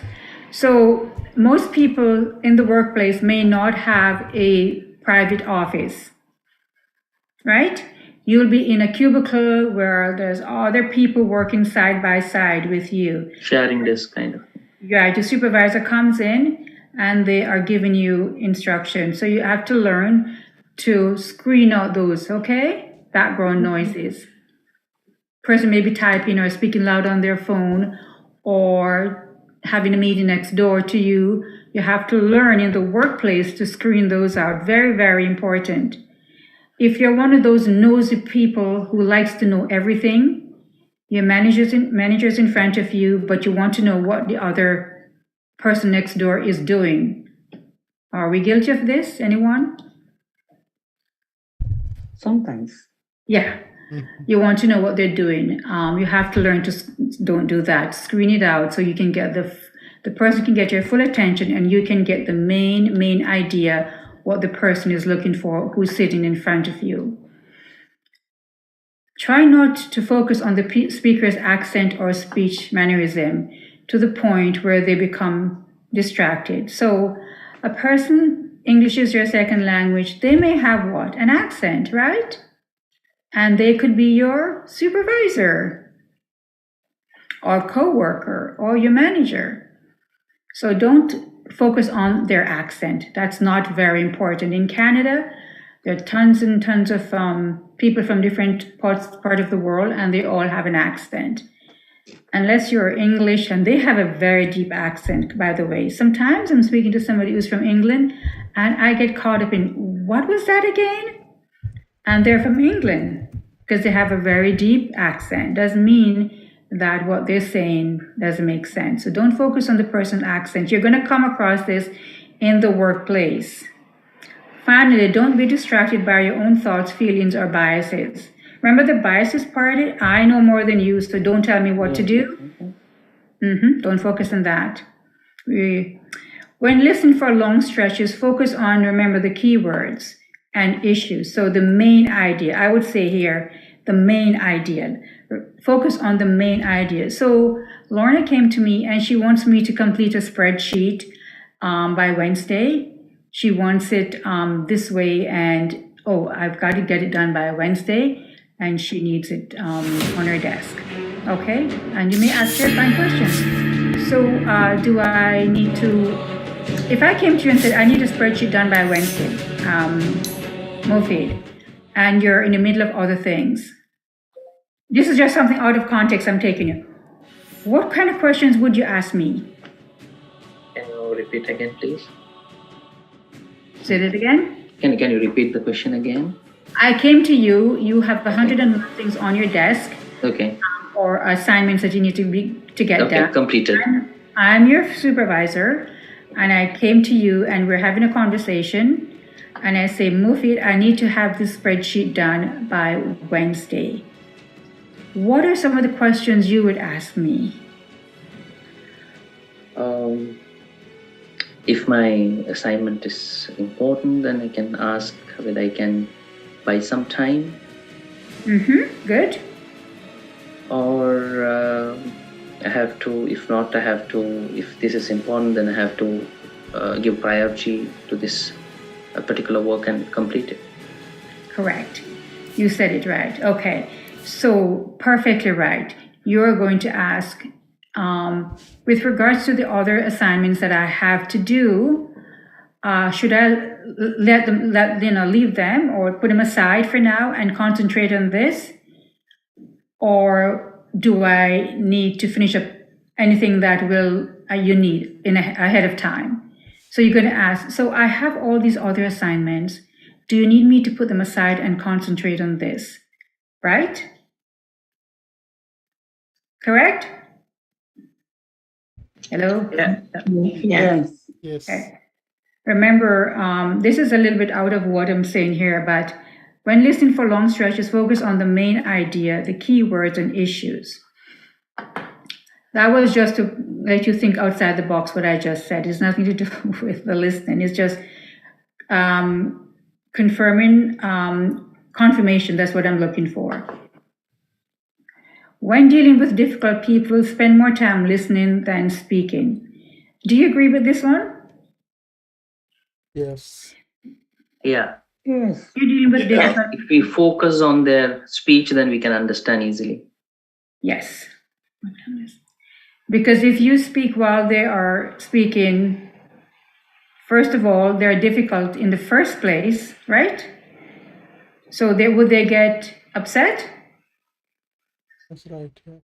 Speaker 1: So most people in the workplace may not have a private office, right? You'll be in a cubicle where there's other people working side by side with you.
Speaker 7: Sharing this kind of.
Speaker 1: Yeah, the supervisor comes in and they are giving you instructions. So you have to learn to screen out those, okay? Background noises. Person may be typing or speaking loud on their phone or having a meeting next door to you. You have to learn in the workplace to screen those out. Very, very important. If you're one of those nosy people who likes to know everything, your managers in front of you, but you want to know what the other person next door is doing. Are we guilty of this? Anyone?
Speaker 4: Sometimes.
Speaker 1: Yeah. You want to know what they're doing. You have to learn to don't do that. Screen it out so you can get the person can get your full attention and you can get the main idea what the person is looking for who's sitting in front of you. Try not to focus on the speaker's accent or speech mannerism to the point where they become distracted. So a person, English is your second language, they may have what? An accent, right? And they could be your supervisor or coworker or your manager. So don't focus on their accent. That's not very important. In Canada, there are tons and tons of people from different parts of the world, and they all have an accent. Unless you're English, and they have a very deep accent, by the way. Sometimes I'm speaking to somebody who's from England, and I get caught up in, what was that again? And they're from England because they have a very deep accent. Doesn't mean that what they're saying doesn't make sense. So don't focus on the person's accent. You're going to come across this in the workplace. Finally, don't be distracted by your own thoughts, feelings, or biases. Remember the biases part? I know more than you, so don't tell me what to do. Don't focus on that. When listening for long stretches, focus on, remember, the keywords and issues. So the main idea, I would say here, the main idea. Focus on the main idea. So Lorna came to me and she wants me to complete a spreadsheet by Wednesday. She wants it this way and, I've got to get it done by Wednesday. and she needs it on her desk. Okay? And you may ask clarifying questions. So do I need to, if I came to you and said, I need a spreadsheet done by Wednesday, Mofid, and you're in the middle of other things, this is just something out of context I'm taking you. What kind of questions would you ask me?
Speaker 7: Can you repeat again, please?
Speaker 1: Say that again?
Speaker 7: Can you repeat the question again?
Speaker 1: I came to you, you have 101 things on your desk,
Speaker 7: Okay.
Speaker 1: or assignments that you need to get
Speaker 7: Okay,
Speaker 1: done.
Speaker 7: completed.
Speaker 1: I'm your supervisor, and I came to you and we're having a conversation, and I say, Mufid, I need to have this spreadsheet done by Wednesday. What are some of the questions you would ask me?
Speaker 7: If my assignment is important, then I can ask whether I can buy some time,
Speaker 1: Good.
Speaker 7: or I have to, if not, I have to, if this is important, then I have to give priority to this particular work and complete it.
Speaker 1: Correct. You said it right. Okay. So perfectly right. You're going to ask, with regards to the other assignments that I have to do, should I leave them or put them aside for now and concentrate on this? Or do I need to finish up anything that you need ahead of time? So you're going to ask, so I have all these other assignments. Do you need me to put them aside and concentrate on this? Right? Correct? Hello?
Speaker 7: Yeah.
Speaker 4: Yes.
Speaker 3: Yes.
Speaker 1: Okay. Remember, this is a little bit out of what I'm saying here, but when listening for long stretches, focus on the main idea, the keywords and issues. That was just to let you think outside the box what I just said. It's nothing to do with the listening. It's just confirming, confirmation. That's what I'm looking for. When dealing with difficult people, spend more time listening than speaking. Do you agree with this one?
Speaker 3: Yes.
Speaker 7: Yeah.
Speaker 4: Yes.
Speaker 1: You're dealing with difficult.
Speaker 7: If we focus on their speech, then we can understand easily.
Speaker 1: Yes. Because if you speak while they are speaking, first of all, they're difficult in the first place, right? So would they get upset?
Speaker 3: That's right. Yeah.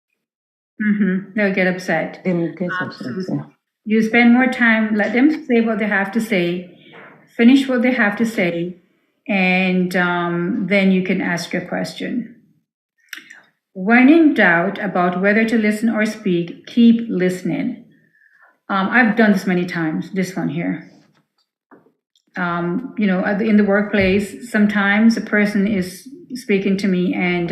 Speaker 1: They'll get upset.
Speaker 4: They will get upset, yeah.
Speaker 1: You spend more time, let them say what they have to say, finish what they have to say, and then you can ask your question. When in doubt about whether to listen or speak, keep listening. I've done this many times, this one here. In the workplace, sometimes a person is speaking to me and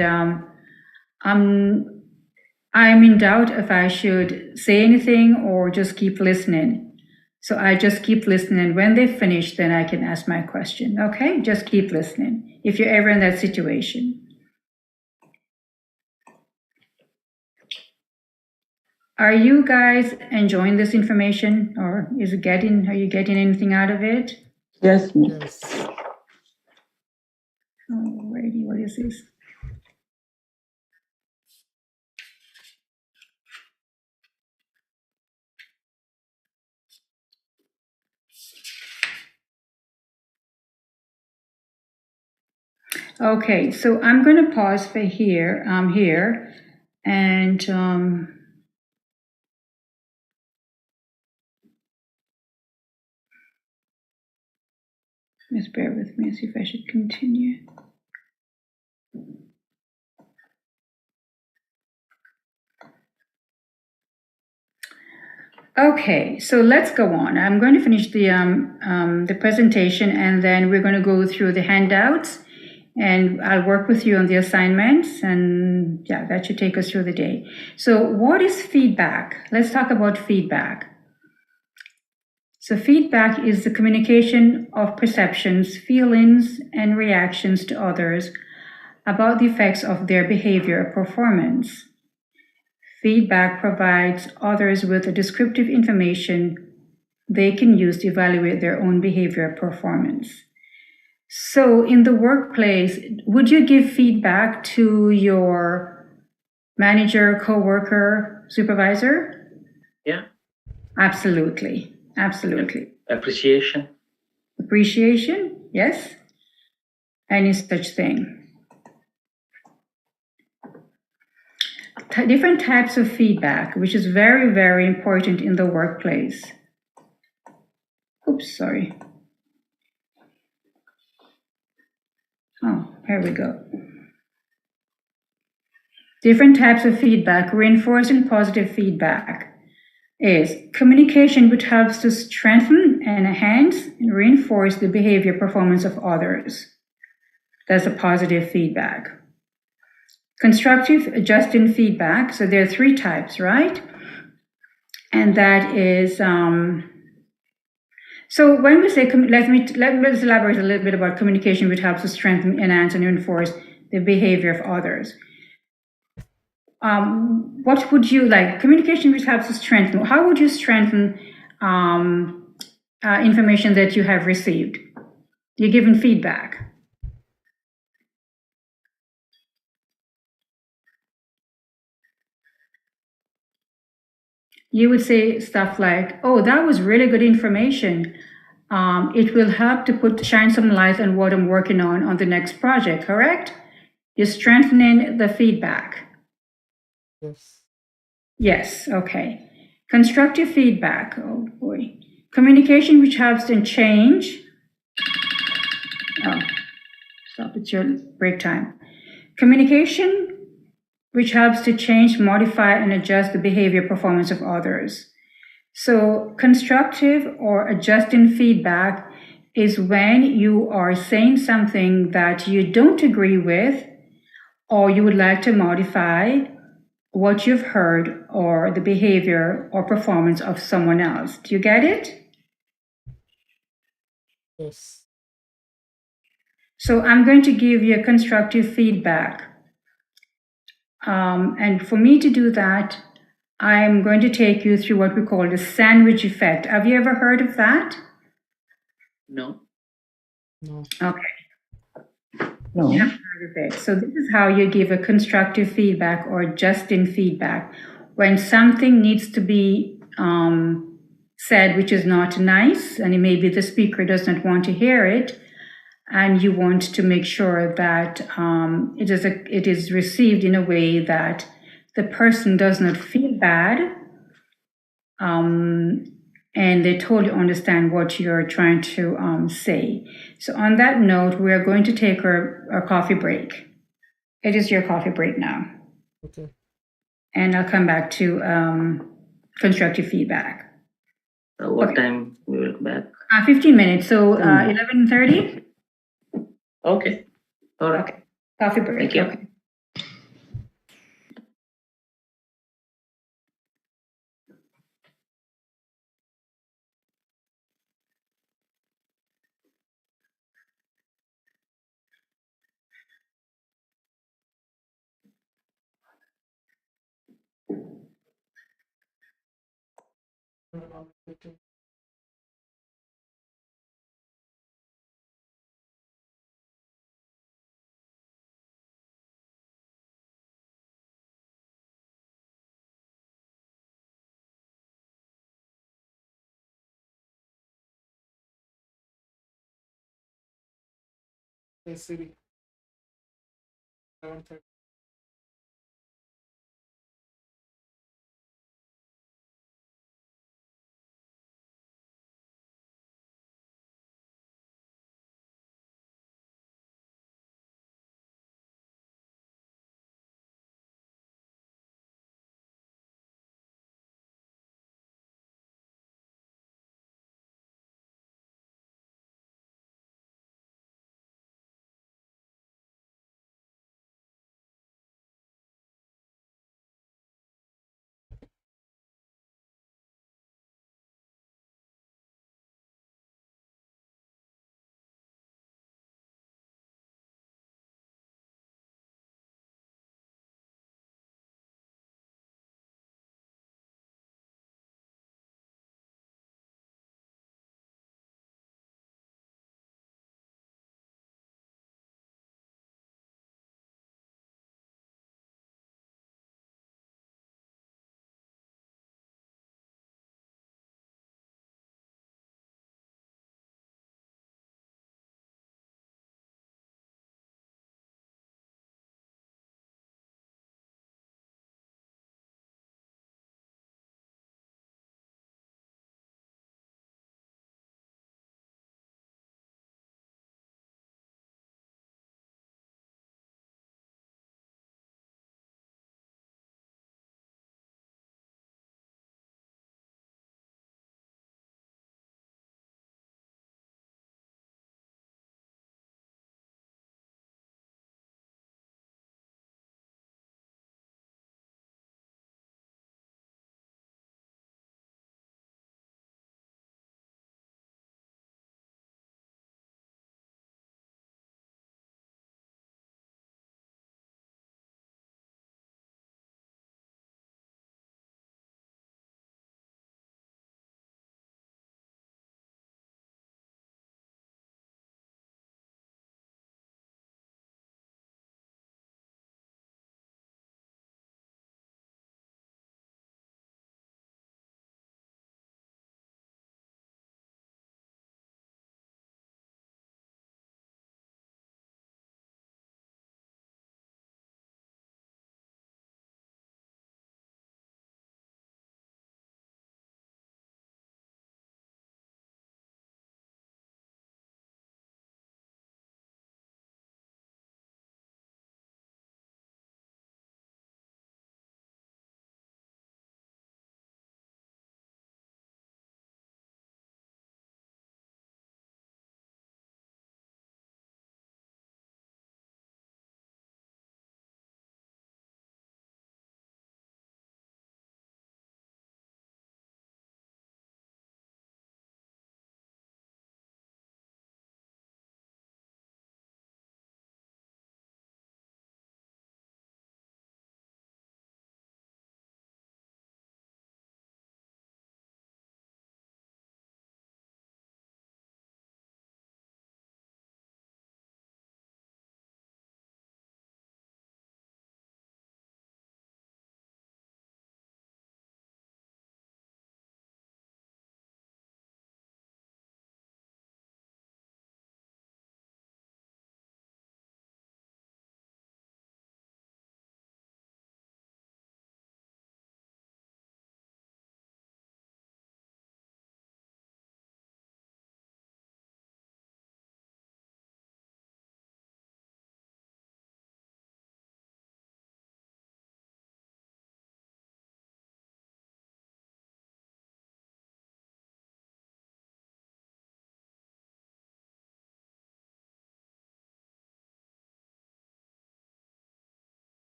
Speaker 1: I'm in doubt if I should say anything or just keep listening. So I just keep listening. When they finish, then I can ask my question. Okay, just keep listening if you're ever in that situation. Are you guys enjoying this information, or are you getting anything out of it?
Speaker 4: Yes, ma'am.
Speaker 3: Yes.
Speaker 1: Alrighty, what is this? Okay, so I'm going to pause for here, and just bear with me and see if I should continue. Okay, so let's go on. I'm going to finish the presentation, and then we're going to go through the handouts, and I'll work with you on the assignments, and yeah, that should take us through the day. So what is feedback? Let's talk about feedback. So feedback is the communication of perceptions, feelings, and reactions to others about the effects of their behavior or performance. Feedback provides others with descriptive information they can use to evaluate their own behavior or performance. So in the workplace, would you give feedback to your manager, coworker, supervisor?
Speaker 7: Yeah.
Speaker 1: Absolutely. Absolutely.
Speaker 7: Appreciation.
Speaker 1: Appreciation? Yes. Any such thing. Different types of feedback, which is very, very important in the workplace. Oops, sorry. Oh, here we go. Different types of feedback. Reinforcing positive feedback is communication which helps to strengthen and enhance and reinforce the behavior performance of others. That's a positive feedback. Constructive adjusting feedback. So there are 3 types, right? And that is, so when we say, let me elaborate a little bit about communication which helps to strengthen, enhance, and reinforce the behavior of others. What would you like? Communication which helps to strengthen. How would you strengthen information that you have received? You're given feedback. You would say stuff like, "Oh, that was really good information. It will help to shine some light on what I'm working on the next project." Correct? You're strengthening the feedback.
Speaker 3: Yes.
Speaker 1: Yes, okay. Constructive feedback. Oh boy. Communication which helps in change. Oh, stop, it's your break time. Communication which helps to change, modify, and adjust the behavior performance of others. So constructive or adjusting feedback is when you are saying something that you don't agree with or you would like to modify what you've heard or the behavior or performance of someone else. Do you get it?
Speaker 3: Yes.
Speaker 1: So I'm going to give you a constructive feedback. And for me to do that, I'm going to take you through what we call the sandwich effect. Have you ever heard of that?
Speaker 7: No.
Speaker 3: No.
Speaker 1: Okay.
Speaker 4: No.
Speaker 1: You haven't heard of it. So this is how you give a constructive feedback or just-in feedback. When something needs to be said which is not nice, and maybe the speaker does not want to hear it, and you want to make sure that it is received in a way that the person does not feel bad, and they totally understand what you're trying to say. So on that note, we are going to take our coffee break. It is your coffee break now.
Speaker 3: Okay.
Speaker 1: And I'll come back to constructive feedback.
Speaker 7: What
Speaker 1: Okay.
Speaker 7: time we will back?
Speaker 1: 15 minutes, so 11:30?
Speaker 7: Okay. All right.
Speaker 1: Okay. Coffee break.
Speaker 7: Thank you.
Speaker 1: Okay.
Speaker 3: Hey Siri. 11:30.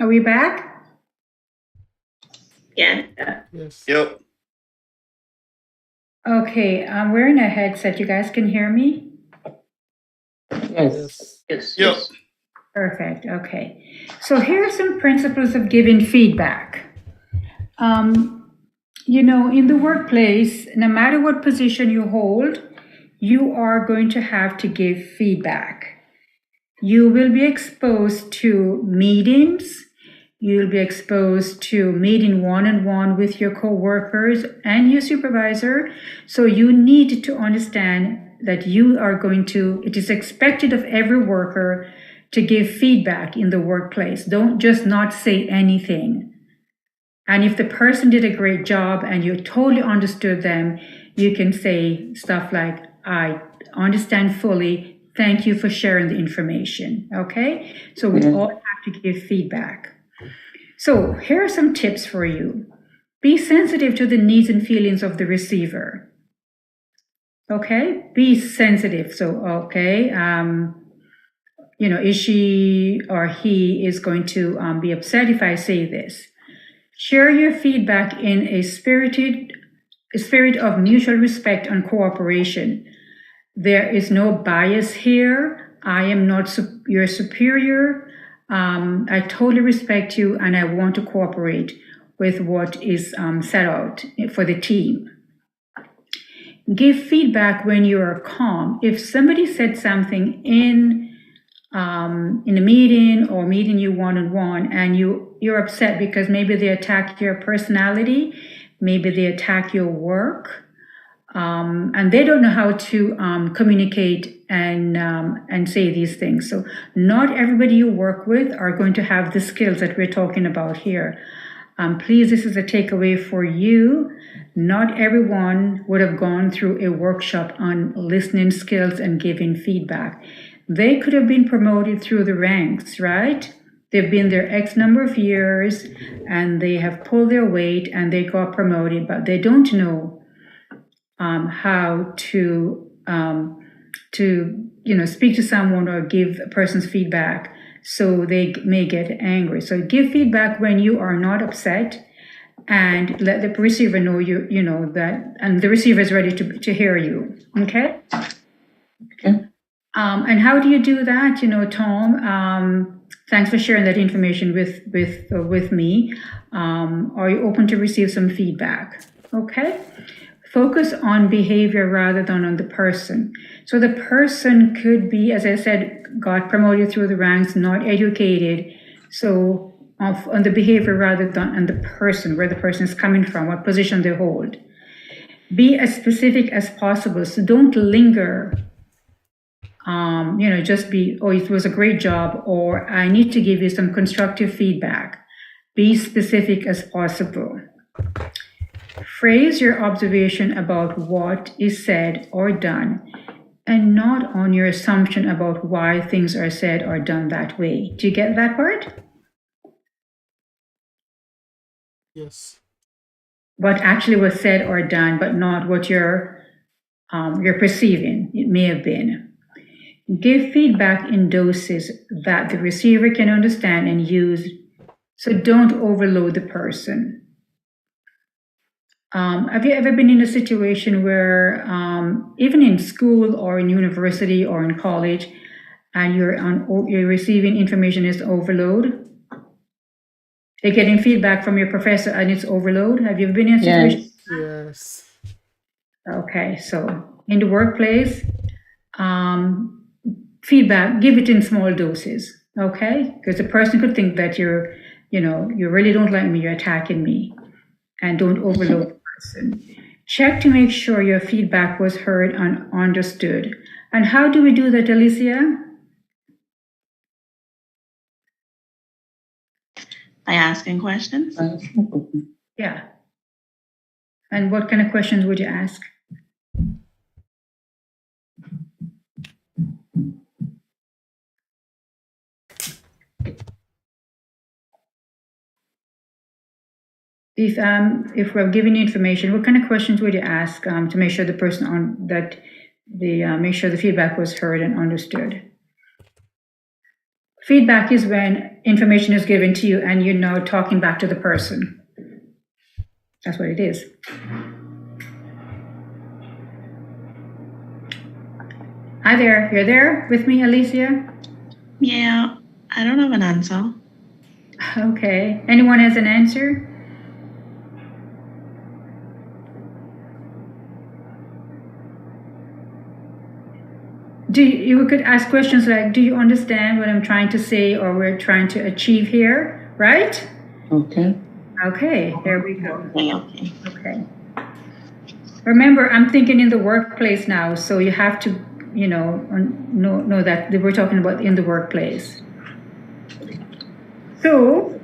Speaker 1: Are we back?
Speaker 5: Yeah.
Speaker 3: Yes.
Speaker 6: Yep.
Speaker 1: Okay, I'm wearing a headset. You guys can hear me?
Speaker 4: Yes.
Speaker 7: Yes.
Speaker 6: Yep.
Speaker 7: Yes.
Speaker 1: Perfect. Okay. So here are some principles of giving feedback. In the workplace, no matter what position you hold, you are going to have to give feedback. You will be exposed to meetings. You'll be exposed to meeting one-on-one with your coworkers and your supervisor. So you need to understand that it is expected of every worker to give feedback in the workplace. Don't just not say anything. And if the person did a great job and you totally understood them, you can say stuff like, I understand fully. Thank you for sharing the information. Okay? So we all have to give feedback. So here are some tips for you. Be sensitive to the needs and feelings of the receiver. Okay? Be sensitive. So, okay, is she or he is going to be upset if I say this. Share your feedback in a spirit of mutual respect and cooperation. There is no bias here. I am not your superior. I totally respect you and I want to cooperate with what is set out for the team. Give feedback when you are calm. If somebody said something in a meeting or meeting you one-on-one and you're upset because maybe they attack your personality, maybe they attack your work, and they don't know how to communicate and say these things. So not everybody you work with are going to have the skills that we're talking about here. Please, this is a takeaway for you. Not everyone would have gone through a workshop on listening skills and giving feedback. They could have been promoted through the ranks, right? They've been there X number of years and they have pulled their weight and they got promoted, but they don't know how to speak to someone or give a person's feedback, so they may get angry. So give feedback when you are not upset, and let the receiver know you know that, and the receiver is ready to hear you. Okay.
Speaker 4: Okay.
Speaker 1: And how do you do that? Tom, thanks for sharing that information with me. Are you open to receive some feedback? Okay. Focus on behavior rather than on the person. So the person could be, as I said, got promoted through the ranks, not educated. So on the behavior rather than on the person, where the person is coming from, what position they hold. Be as specific as possible. So don't linger. Just be, oh, it was a great job, or I need to give you some constructive feedback. Be specific as possible. Phrase your observation about what is said or done, and not on your assumption about why things are said or done that way. Do you get that part?
Speaker 3: Yes.
Speaker 1: What actually was said or done, but not what you're perceiving. It may have been. Give feedback in doses that the receiver can understand and use, so don't overload the person. Have you ever been in a situation where, even in school or in university or in college, and you're receiving information is overload? You're getting feedback from your professor and it's overload. Have you ever been in a situation?
Speaker 3: Yes.
Speaker 1: Okay, so in the workplace, feedback, give it in small doses, okay? Because the person could think that you really don't like me, you're attacking me, and don't overload the person. Check to make sure your feedback was heard and understood. And how do we do that, Alicia?
Speaker 5: By asking questions.
Speaker 1: Yeah. And what kind of questions would you ask? If we're giving you information, what kind of questions would you ask to make sure the person make sure the feedback was heard and understood? Feedback is when information is given to you and you're now talking back to the person. That's what it is. Hi there. You're there with me, Alicia?
Speaker 5: Yeah, I don't have an answer.
Speaker 1: Okay. Anyone has an answer? You could ask questions like, do you understand what I'm trying to say or we're trying to achieve here, right?
Speaker 4: Okay.
Speaker 1: Okay, there we go.
Speaker 5: Okay.
Speaker 1: Okay. Remember, I'm thinking in the workplace now, so you have to, know that we're talking about in the workplace. So,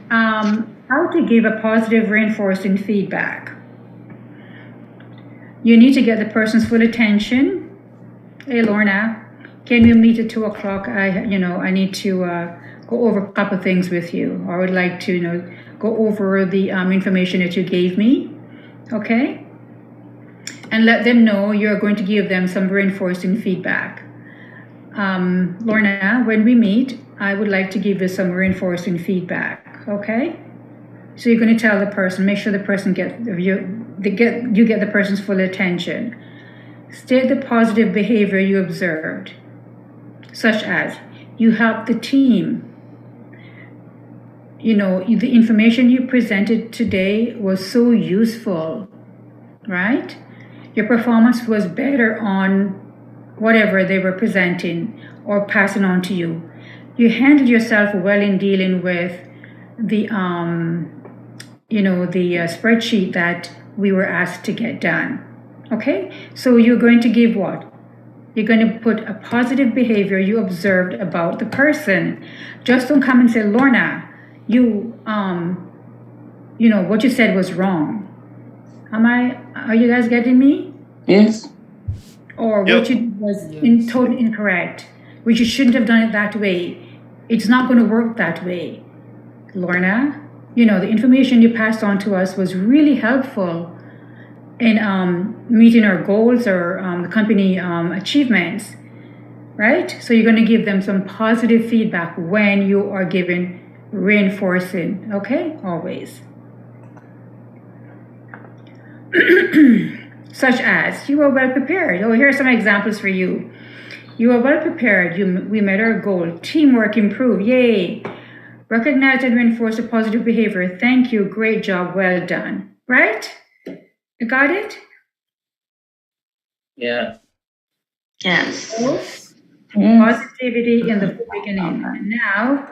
Speaker 1: how to give a positive reinforcing feedback. You need to get the person's full attention. Hey, Lorna, can we meet at 2:00? I need to go over a couple of things with you. I would like to, go over the information that you gave me, okay? And let them know you're going to give them some reinforcing feedback. Lorna, when we meet, I would like to give you some reinforcing feedback, okay? So you're going to tell the person, make sure the person you get the person's full attention. State the positive behavior you observed, such as you helped the team. The information you presented today was so useful, right? Your performance was better on whatever they were presenting or passing on to you. You handled yourself well in dealing with the spreadsheet that we were asked to get done. Okay, so you're going to give what? You're going to put a positive behavior you observed about the person. Just don't come and say, Lorna, what you said was wrong. Are you guys getting me?
Speaker 4: Yes.
Speaker 1: Or what you did was totally incorrect, which you shouldn't have done it that way. It's not going to work that way. Lorna, the information you passed on to us was really helpful in meeting our goals or the company achievements, right? So you're going to give them some positive feedback when you are giving reinforcing, okay? Always. Such as, you are well prepared. Oh, here are some examples for you. You are well prepared. We met our goal. Teamwork improved. Yay. Recognize and reinforce a positive behavior. Thank you. Great job. Well done. Right? You got it?
Speaker 7: Yeah.
Speaker 5: Yes.
Speaker 1: Positivity in the beginning. Now,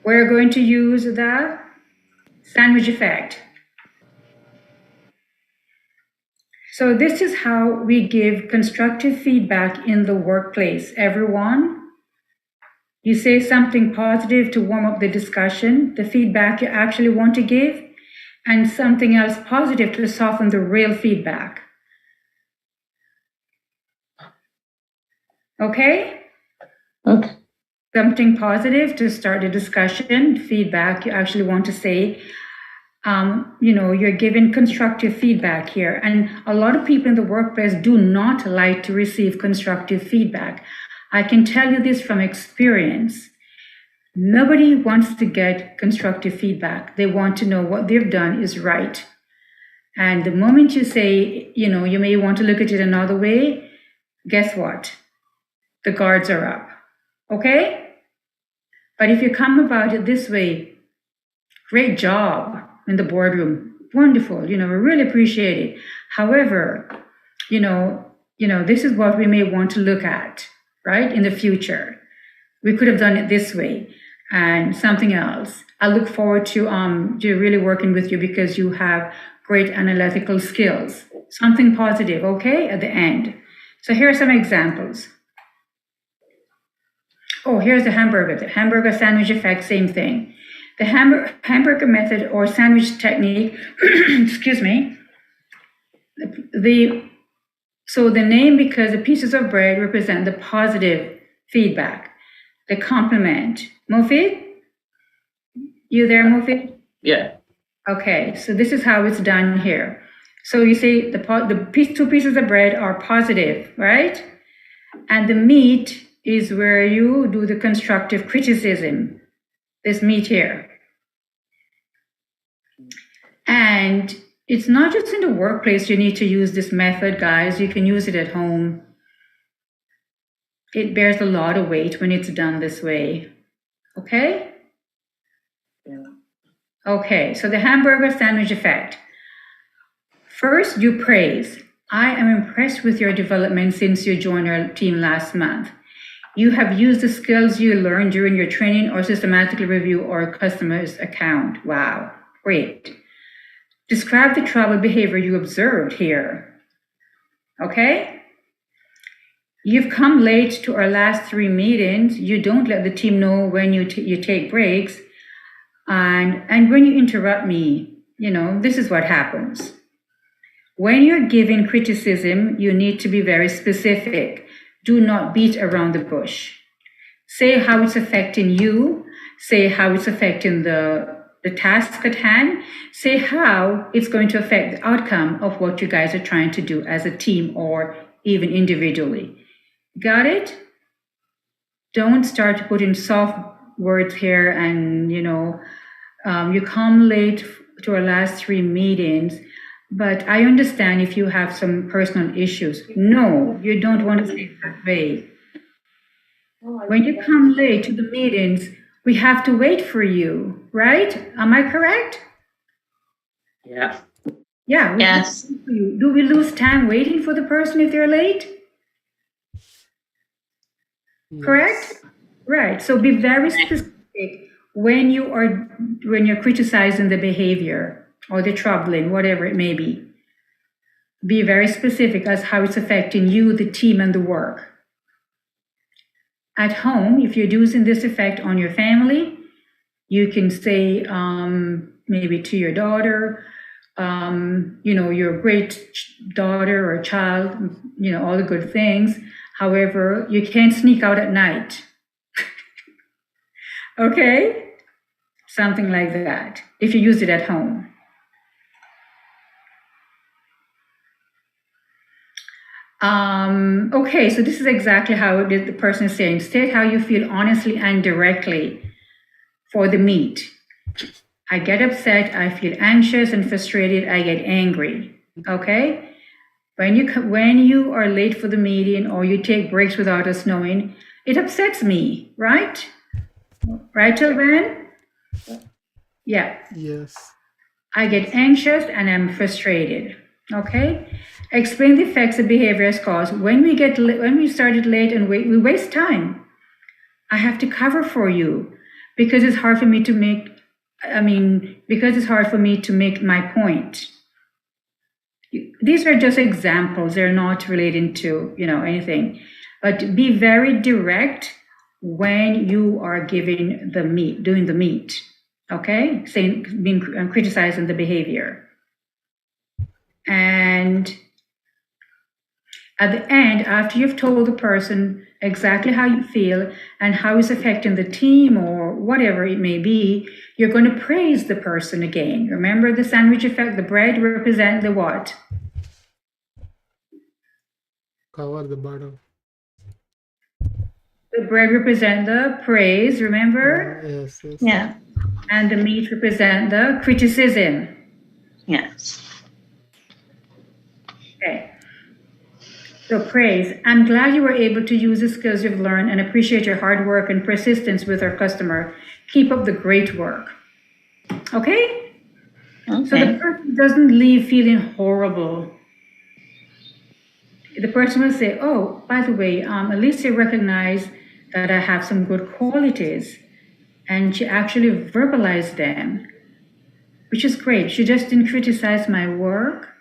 Speaker 1: we're going to use the sandwich effect. So this is how we give constructive feedback in the workplace. Everyone, you say something positive to warm up the discussion, the feedback you actually want to give, and something else positive to soften the real feedback. Okay?
Speaker 4: Okay.
Speaker 1: Something positive to start the discussion, feedback you actually want to say. You're giving constructive feedback here. And a lot of people in the workplace do not like to receive constructive feedback. I can tell you this from experience. Nobody wants to get constructive feedback. They want to know what they've done is right. And the moment you say, you may want to look at it another way, guess what? The guards are up. Okay? But if you come about it this way, great job in the boardroom. Wonderful. We really appreciate it. However, this is what we may want to look at, right? In the future. We could have done it this way and something else. I look forward to really working with you because you have great analytical skills. Something positive, okay, at the end. So here are some examples. Oh, here's the hamburger sandwich effect, same thing. The hamburger method or sandwich technique, excuse me, so the name, because the pieces of bread represent the positive feedback, the compliment. Mufid? You there, Mufid?
Speaker 7: Yeah.
Speaker 1: Okay, so this is how it's done here. So you say two pieces of bread are positive, right? And the meat is where you do the constructive criticism, this meat here. And it's not just in the workplace you need to use this method, guys. You can use it at home. It bears a lot of weight when it's done this way. Okay? Okay, so the hamburger sandwich effect. First, you praise. I am impressed with your development since you joined our team last month. You have used the skills you learned during your training or systematically review our customer's account. Wow, great. Describe the trouble behavior you observed here. Okay? You've come late to our last 3 meetings. You don't let the team know when you take breaks. And when you interrupt me, this is what happens. When you're giving criticism, you need to be very specific. Do not beat around the bush. Say how it's affecting you. Say how it's affecting the task at hand. Say how it's going to affect the outcome of what you guys are trying to do as a team or even individually. Got it? Don't start putting soft words here and, you come late to our last 3 meetings, but I understand if you have some personal issues. No, you don't want to say it that way. When you come late to the meetings, we have to wait for you, right? Am I correct?
Speaker 7: Yeah.
Speaker 1: Yeah.
Speaker 5: Yes.
Speaker 1: Do we lose time waiting for the person if they're late?
Speaker 3: Yes.
Speaker 1: Correct? Right. So be very specific when you're criticizing the behavior or the troubling, whatever it may be. Be very specific as how it's affecting you, the team, and the work. At home, if you're using this effect on your family, you can say maybe to your daughter, your great daughter or child, all the good things. However, you can't sneak out at night. Okay? Something like that, if you use it at home. Okay, so this is exactly how the person is saying. State how you feel honestly and directly for the meat. I get upset, I feel anxious and frustrated, I get angry. Okay? When you are late for the meeting or you take breaks without us knowing, it upsets me, right? Right, Tilvan? Yeah.
Speaker 3: Yes.
Speaker 1: I get anxious and I'm frustrated. Okay? Explain the effects of behavior as cause. When we started late and we waste time. I have to cover for you because it's hard for me to make my point. These are just examples. They're not relating to, anything. But be very direct when you are doing the meat. Okay? Criticizing the behavior. And at the end, after you've told the person exactly how you feel and how it's affecting the team or whatever it may be, you're going to praise the person again. Remember the sandwich effect, the bread represents the what?
Speaker 3: Cover the bottom.
Speaker 1: The bread represents the praise, remember?
Speaker 3: Yes.
Speaker 5: Yeah.
Speaker 1: And the meat represents the criticism.
Speaker 5: Yes.
Speaker 1: Okay. So praise. I'm glad you were able to use the skills you've learned and appreciate your hard work and persistence with our customer. Keep up the great work. Okay? So the person doesn't leave feeling horrible. The person will say, oh, by the way, at least they recognize that I have some good qualities. And she actually verbalized them, which is great. She just didn't criticize my work.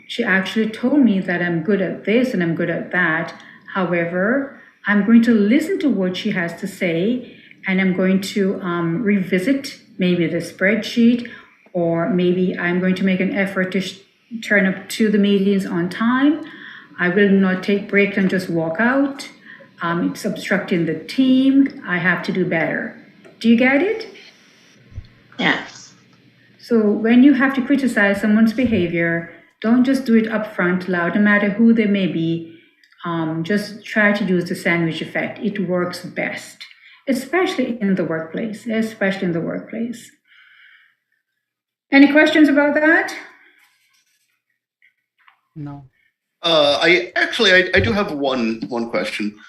Speaker 1: She actually told me that I'm good at this and I'm good at that. However, I'm going to listen to what she has to say and I'm going to revisit maybe the spreadsheet, or maybe I'm going to make an effort to turn up to the meetings on time. I will not take breaks and just walk out. It's obstructing the team. I have to do better. Do you get it?
Speaker 5: Yes.
Speaker 1: So when you have to criticize someone's behavior, don't just do it up front, loud, no matter who they may be. just try to use the sandwich effect. It works best, especially in the workplace, Any questions about that?
Speaker 3: No.
Speaker 6: I do have one question.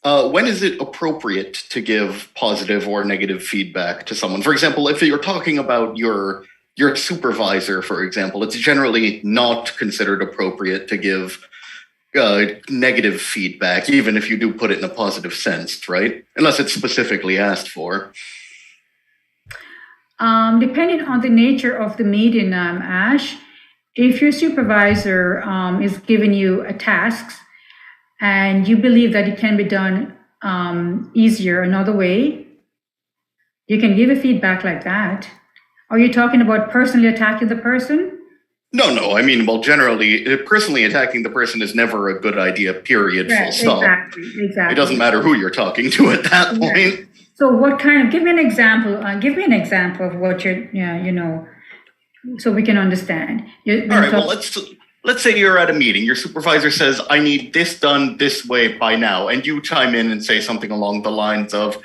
Speaker 6: When is it appropriate to give positive or negative feedback to someone? For example, if you're talking about your supervisor, for example, it's generally not considered appropriate to give negative feedback, even if you do put it in a positive sense, right? Unless it's specifically asked for.
Speaker 1: Depending on the nature of the meeting, Ash, if your supervisor is giving you a task and you believe that it can be done easier another way, you can give a feedback like that. Are you talking about personally attacking the person?
Speaker 6: No. I mean, well, generally, personally attacking the person is never a good idea, period, full stop.
Speaker 1: Exactly.
Speaker 6: It doesn't matter who you're talking to at that point.
Speaker 1: So what kind of, give me an example of what you're, so we can understand.
Speaker 6: All right, well, let's say you're at a meeting. Your supervisor says, I need this done this way by now. And you chime in and say something along the lines of,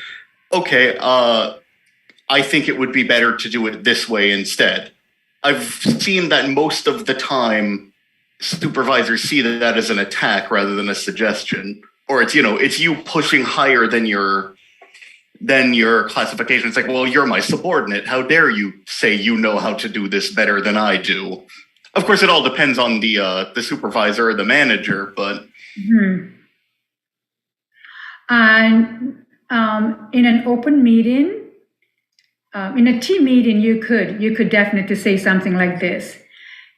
Speaker 6: okay, I think it would be better to do it this way instead. I've seen that most of the time, supervisors see that as an attack rather than a suggestion. Or it's you pushing higher than your classification. It's like, well, you're my subordinate. How dare you say you know how to do this better than I do? Of course, it all depends on the supervisor or the manager, but.
Speaker 1: And in an open meeting, in a team meeting, you could definitely say something like this.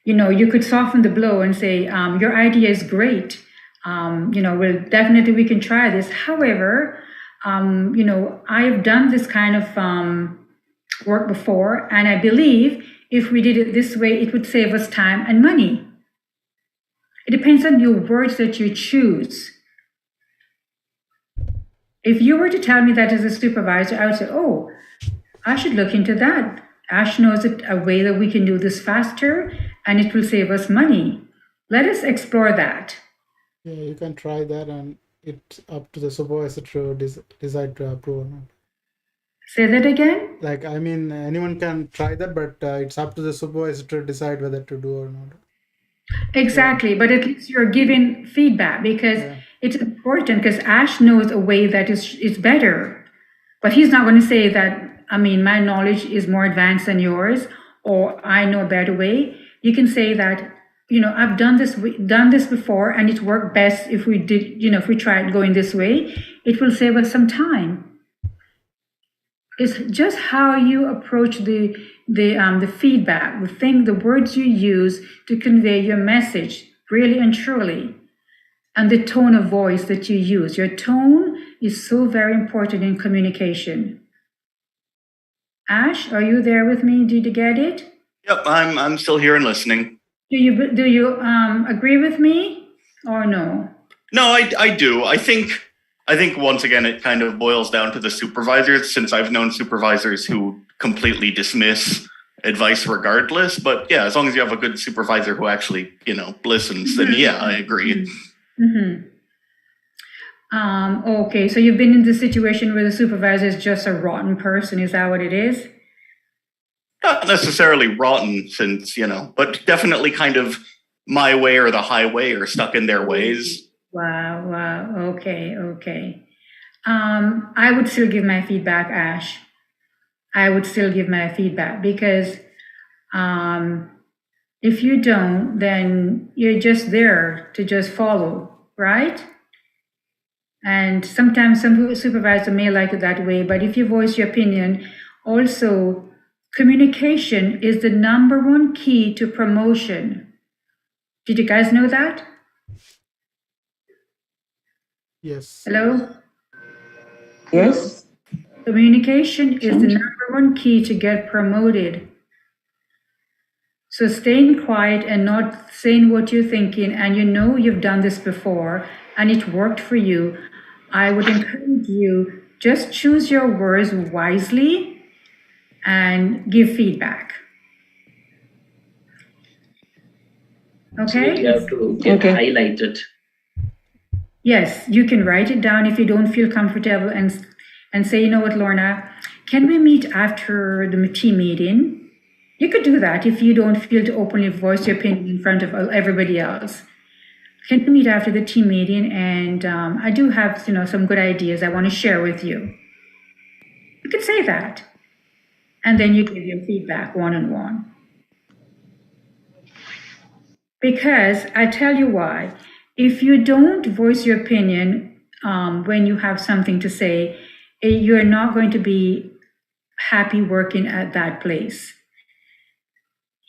Speaker 1: You could soften the blow and say, your idea is great. We can try this. However, I've done this kind of work before, and I believe if we did it this way, it would save us time and money. It depends on your words that you choose. If you were to tell me that as a supervisor, I would say, oh, I should look into that. Ash knows a way that we can do this faster, and it will save us money. Let us explore that.
Speaker 3: Yeah, you can try that, and it's up to the supervisor to decide to approve or not.
Speaker 1: Say that again?
Speaker 3: Like, I mean, anyone can try that, but it's up to the supervisor to decide whether to do or not.
Speaker 1: Exactly, but at least you're giving feedback because it's important, because Ash knows a way that is better. But he's not going to say that, my knowledge is more advanced than yours, or I know a better way. You can say that, I've done this before, and it worked best if we did, if we tried going this way. It will save us some time. It's just how you approach the feedback, the words you use to convey your message, really and truly, and the tone of voice that you use. Your tone is so very important in communication. Ash, are you there with me? Did you get it?
Speaker 6: Yep, I'm still here and listening.
Speaker 1: Do you agree with me or no?
Speaker 6: No, I do. I think once again it kind of boils down to the supervisors, since I've known supervisors who completely dismiss advice regardless. But yeah, as long as you have a good supervisor who actually listens, then yeah, I agree.
Speaker 1: Okay, so you've been in the situation where the supervisor is just a rotten person. Is that what it is?
Speaker 6: Not necessarily rotten, since but definitely kind of my way or the highway, or stuck in their ways.
Speaker 1: Wow. Okay. I would still give my feedback, Ash. I would still give my feedback because if you don't, then you're just there to just follow, right? And sometimes some supervisor may like it that way, but if you voice your opinion, also communication is the #1 key to promotion. Did you guys know that?
Speaker 3: Yes.
Speaker 1: Hello?
Speaker 4: Yes.
Speaker 1: Communication is the #1 key to get promoted. So staying quiet and not saying what you're thinking, and you've done this before and it worked for you, I would encourage you, just choose your words wisely and give feedback. Okay?
Speaker 7: You have to get highlighted.
Speaker 1: yes, you can write it down if you don't feel comfortable and say, you know what, Lorna, can we meet after the team meeting? You could do that if you don't feel to openly voice your opinion in front of everybody else. Can we meet after the team meeting? And I do have, some good ideas I want to share with you. You could say that. And then you give your feedback one-on-one. Because I tell you why. If you don't voice your opinion when you have something to say, you're not going to be happy working at that place.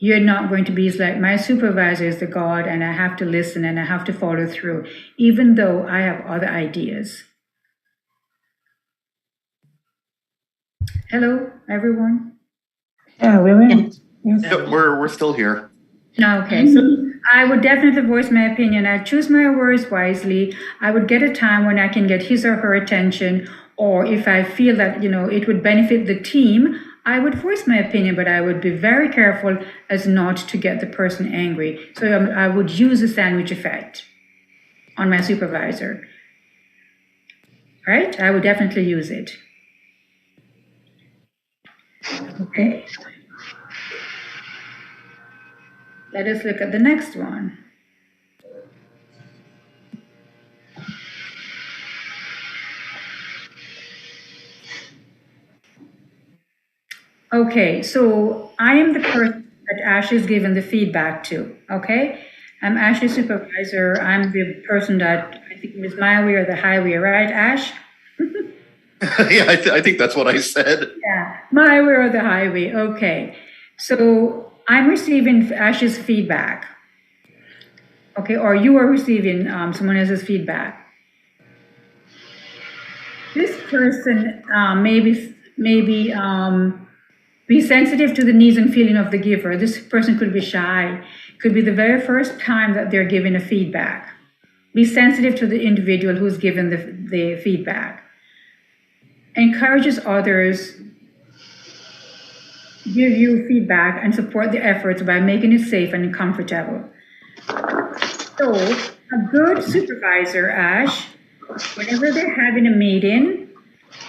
Speaker 1: You're not going to be like, my supervisor is the God and I have to listen and I have to follow through, even though I have other ideas. Hello, everyone?
Speaker 4: Yeah, we're in. Yes.
Speaker 6: Yeah, we're still here.
Speaker 1: Okay, so I would definitely voice my opinion. I choose my words wisely. I would get a time when I can get his or her attention, or if I feel that, it would benefit the team, I would voice my opinion, but I would be very careful as not to get the person angry. So I would use the sandwich effect on my supervisor. Right? I would definitely use it. Okay. Let us look at the next one. Okay, so I am the person that Ash is given the feedback to, okay? I'm Ash's supervisor. I'm the person that I think it was my way or the highway, right, Ash?
Speaker 6: Yeah, I think that's what I said.
Speaker 1: Yeah, my way or the highway, okay. So I'm receiving Ash's feedback, okay, or you are receiving someone else's feedback. This person maybe be sensitive to the needs and feeling of the giver. This person could be shy. Could be the very first time that they're giving a feedback. Be sensitive to the individual who's given the feedback. Encourages others, give you feedback and support the efforts by making it safe and comfortable. So a good supervisor, Ash, whenever they're having a meeting,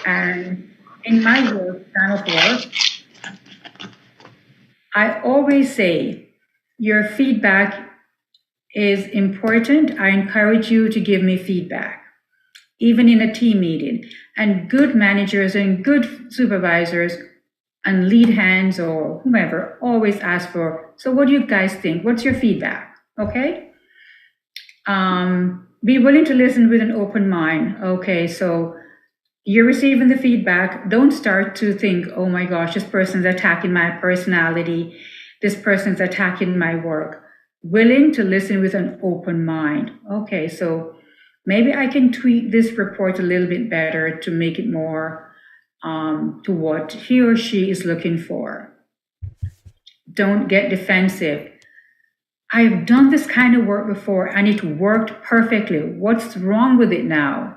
Speaker 1: and in my work, time of work, I always say, your feedback is important. I encourage you to give me feedback, even in a team meeting. And good managers and good supervisors and lead hands or whomever always ask for, so what do you guys think? What's your feedback? Okay? Be willing to listen with an open mind. Okay, so you're receiving the feedback. Don't start to think, oh my gosh, this person's attacking my personality. This person's attacking my work. Willing to listen with an open mind. Okay, so maybe I can tweak this report a little bit better to make it more to what he or she is looking for. Don't get defensive. I've done this kind of work before and it worked perfectly. What's wrong with it now?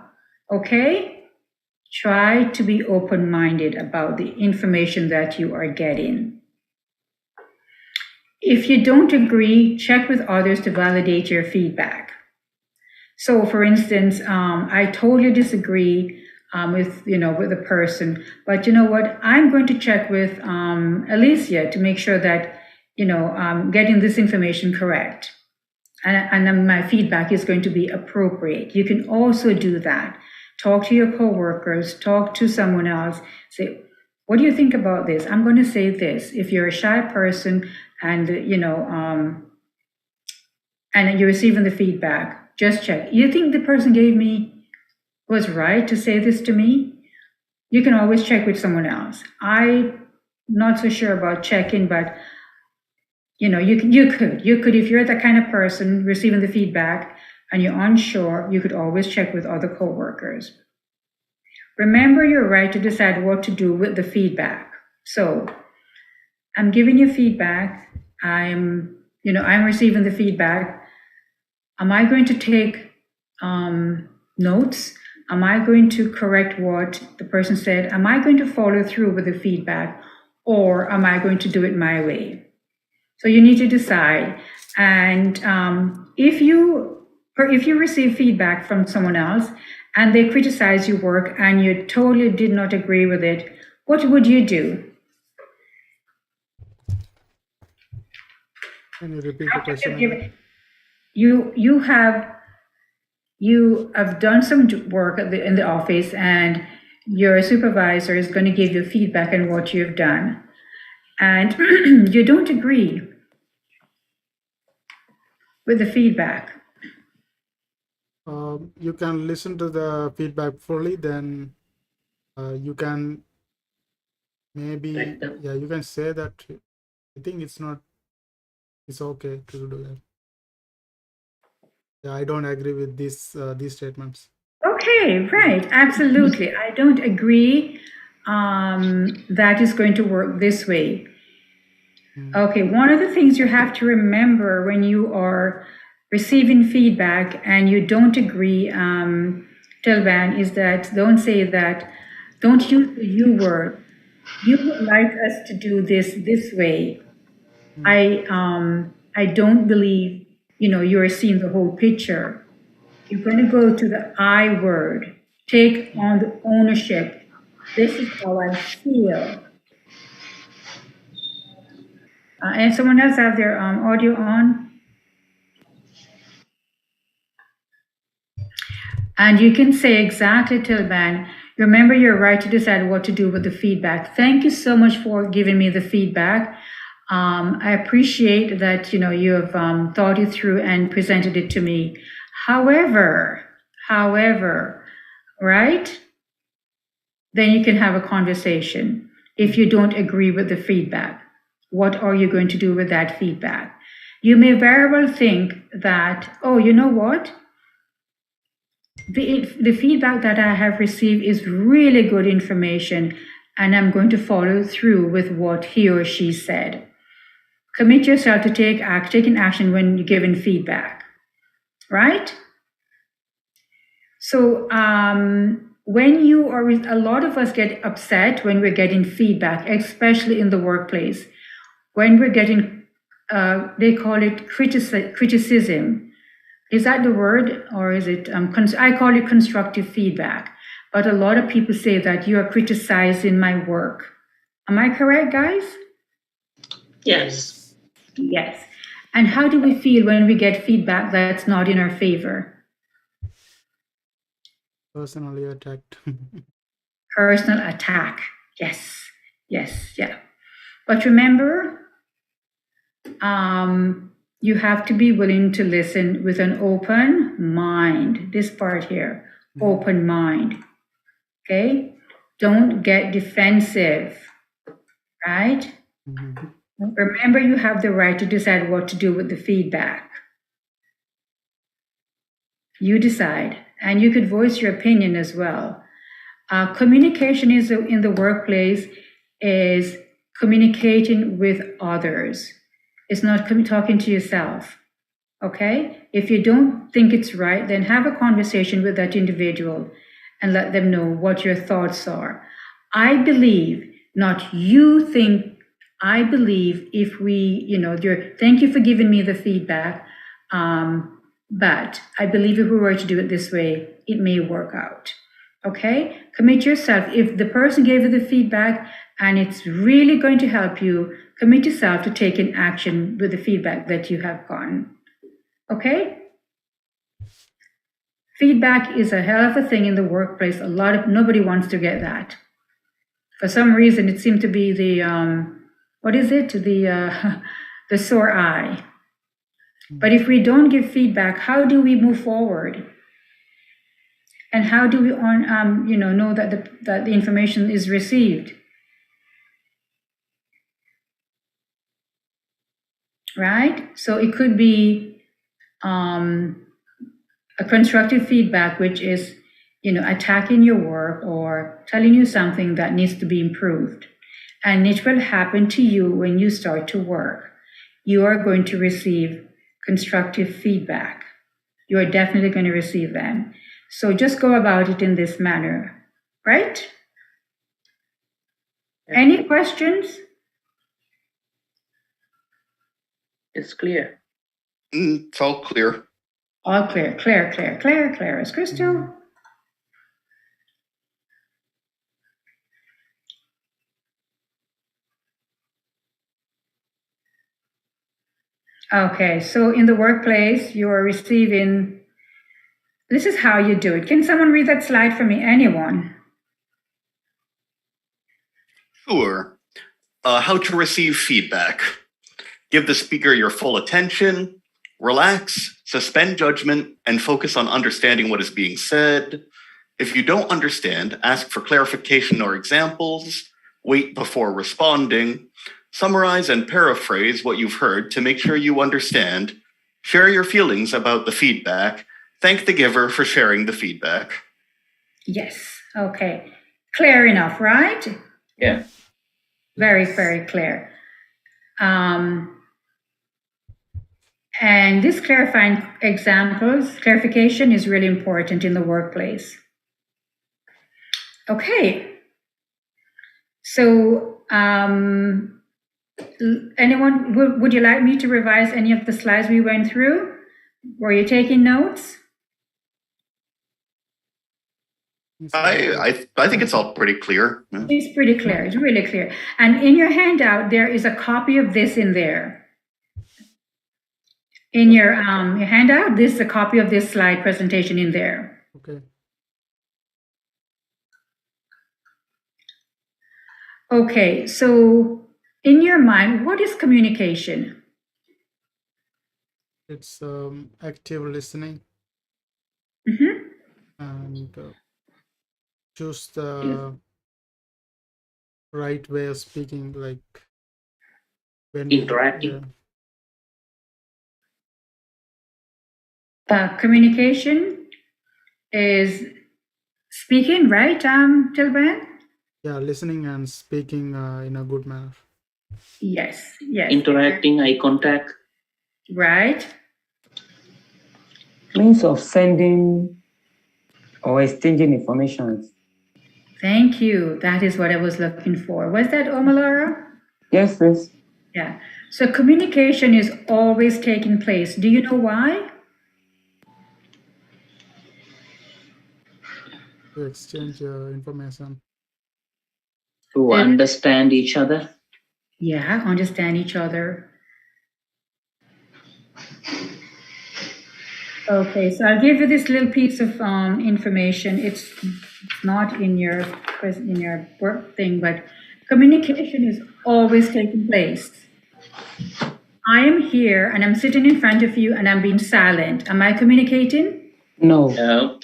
Speaker 1: Okay? Try to be open-minded about the information that you are getting. If you don't agree, check with others to validate your feedback. So for instance, I totally disagree with the person, but you know what? I'm going to check with Alicia to make sure that, I'm getting this information correct. And my feedback is going to be appropriate. You can also do that. Talk to your coworkers, talk to someone else, say, what do you think about this? I'm going to say this. If you're a shy person and, and you're receiving the feedback, just check. You think the person gave me was right to say this to me? You can always check with someone else. I'm not so sure about checking, but you could, if you're the kind of person receiving the feedback and you're unsure, you could always check with other coworkers. Remember your right to decide what to do with the feedback. So I'm giving you feedback. I'm receiving the feedback. Am I going to take notes? Am I going to correct what the person said? Am I going to follow through with the feedback? Or am I going to do it my way? So you need to decide. And if you or if you receive feedback from someone else and they criticize your work and you totally did not agree with it, what would you do?
Speaker 3: Can you repeat the question again?
Speaker 1: You have done some work in the office and your supervisor is going to give you feedback on what you've done, and you don't agree with the feedback.
Speaker 3: You can listen to the feedback fully, then you can maybe, yeah, you can say that I think it's okay to do that. Yeah, I don't agree with these statements.
Speaker 1: Okay, right, absolutely. I don't agree that is going to work this way. Okay, one of the things you have to remember when you are receiving feedback and you don't agree, Tilban, is that don't say that, don't use the you word. You would like us to do this way. I don't believe, you're seeing the whole picture. You're going to go to the I word. Take on the ownership. This is how I feel. And someone else have their audio on? And you can say exactly, Tilban, remember your right to decide what to do with the feedback. Thank you so much for giving me the feedback. I appreciate that, you have thought it through and presented it to me. However, right? Then you can have a conversation. If you don't agree with the feedback, what are you going to do with that feedback? You may very well think that, oh, you know what? The feedback that I have received is really good information, and I'm going to follow through with what he or she said. Commit yourself to taking action when you're given feedback, right? So when you are, a lot of us get upset when we're getting feedback, especially in the workplace. When we're getting, they call it criticism. Is that the word, or is it, I call it constructive feedback, but a lot of people say that you are criticizing my work. Am I correct, guys?
Speaker 5: Yes.
Speaker 1: Yes. And how do we feel when we get feedback that's not in our favor?
Speaker 3: Personally attacked.
Speaker 1: Personal attack. Yes. Yeah. But remember, you have to be willing to listen with an open mind. This part here, open mind. Okay? Don't get defensive, right? Remember, you have the right to decide what to do with the feedback. You decide, and you could voice your opinion as well. Communication in the workplace is communicating with others. It's not talking to yourself, okay? If you don't think it's right, then have a conversation with that individual and let them know what your thoughts are. I believe, not you think, I believe if we, thank you for giving me the feedback, but I believe if we were to do it this way, it may work out, okay? Commit yourself. If the person gave you the feedback and it's really going to help you, commit yourself to taking action with the feedback that you have gotten. Okay? Feedback is a hell of a thing in the workplace. Nobody wants to get that. For some reason, it seemed to be the, the sore eye. But if we don't give feedback, how do we move forward? And how do we know that the information is received? Right? So it could be a constructive feedback, which is, attacking your work or telling you something that needs to be improved. And it will happen to you when you start to work. You are going to receive constructive feedback. You are definitely going to receive them. So just go about it in this manner, right? Any questions?
Speaker 7: It's clear.
Speaker 6: It's all clear.
Speaker 1: All clear, clear as crystal. Okay, so in the workplace, you are receiving, this is how you do it. Can someone read that slide for me? Anyone?
Speaker 6: Sure. How to receive feedback. Give the speaker your full attention, relax, suspend judgment, and focus on understanding what is being said. If you don't understand, ask for clarification or examples, wait before responding, summarize and paraphrase what you've heard to make sure you understand, share your feelings about the feedback, thank the giver for sharing the feedback.
Speaker 1: Yes, okay. Clear enough, right?
Speaker 7: Yeah.
Speaker 1: Very, very clear. And this clarification is really important in the workplace. Okay. So, anyone, would you like me to revise any of the slides we went through? Were you taking notes?
Speaker 6: I think it's all pretty clear. Yeah.
Speaker 1: It's pretty clear. It's really clear. And in your handout, there is a copy of this in there. In your handout, this is a copy of this slide presentation in there.
Speaker 3: Okay.
Speaker 1: Okay, so in your mind, what is communication?
Speaker 3: It's active listening
Speaker 1: Mm-hmm.
Speaker 3: and choose the right way of speaking, like when
Speaker 7: Interacting.
Speaker 1: Communication is speaking, right, Tilban?
Speaker 3: Yeah, listening and speaking in a good manner.
Speaker 1: Yes, yes.
Speaker 7: Interacting, eye contact.
Speaker 1: Right.
Speaker 4: Means of sending or exchanging information.
Speaker 1: Thank you. That is what I was looking for. Was that Omalara?
Speaker 4: Yes, yes.
Speaker 1: Yeah. So communication is always taking place. Do you know why?
Speaker 3: To exchange information.
Speaker 7: To understand each other.
Speaker 1: Yeah, understand each other. Okay, so I'll give you this little piece of information. It's not in your work thing, but communication is always taking place. I am here and I'm sitting in front of you and I'm being silent. Am I communicating?
Speaker 4: No.
Speaker 7: No.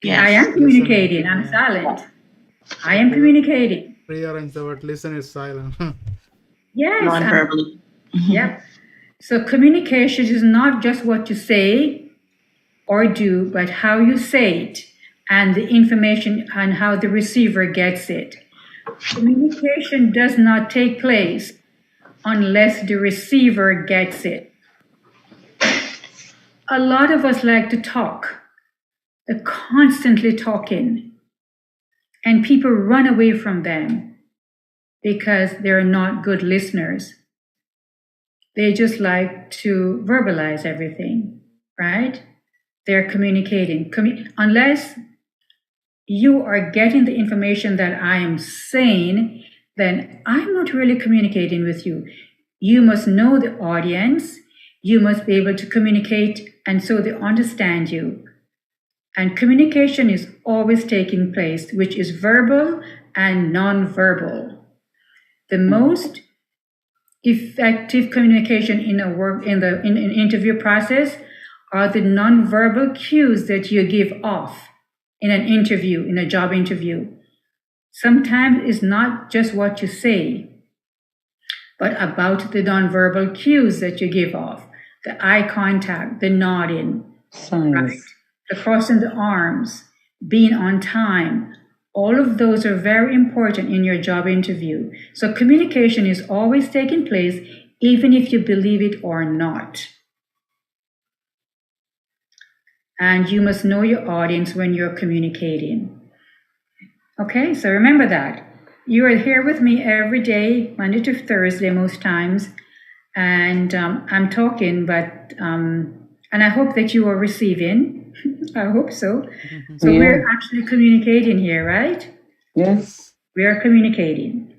Speaker 5: Yes.
Speaker 1: I am communicating. I'm silent. I am communicating.
Speaker 3: Rearrange the word listen is silent.
Speaker 1: Yes.
Speaker 5: Non-verbally.
Speaker 1: Yep. So communication is not just what you say or do, but how you say it and the information and how the receiver gets it. Communication does not take place unless the receiver gets it. A lot of us like to talk. They're constantly talking. And people run away from them because they're not good listeners. They just like to verbalize everything, right? They're communicating. Unless you are getting the information that I am saying, then I'm not really communicating with you. You must know the audience. You must be able to communicate and so they understand you. And communication is always taking place, which is verbal and non-verbal. The most effective communication in an interview process are the non-verbal cues that you give off in an interview, in a job interview. Sometimes it's not just what you say, but about the non-verbal cues that you give off, the eye contact, the nodding,
Speaker 4: Signs.
Speaker 1: right? The crossing the arms, being on time. All of those are very important in your job interview. So communication is always taking place, even if you believe it or not. And you must know your audience when you're communicating. Okay, so remember that. You are here with me every day, Monday to Thursday most times. And I'm talking, but And I hope that you are receiving. I hope so. So
Speaker 4: Yeah.
Speaker 1: we're actually communicating here, right?
Speaker 4: Yes.
Speaker 1: We are communicating.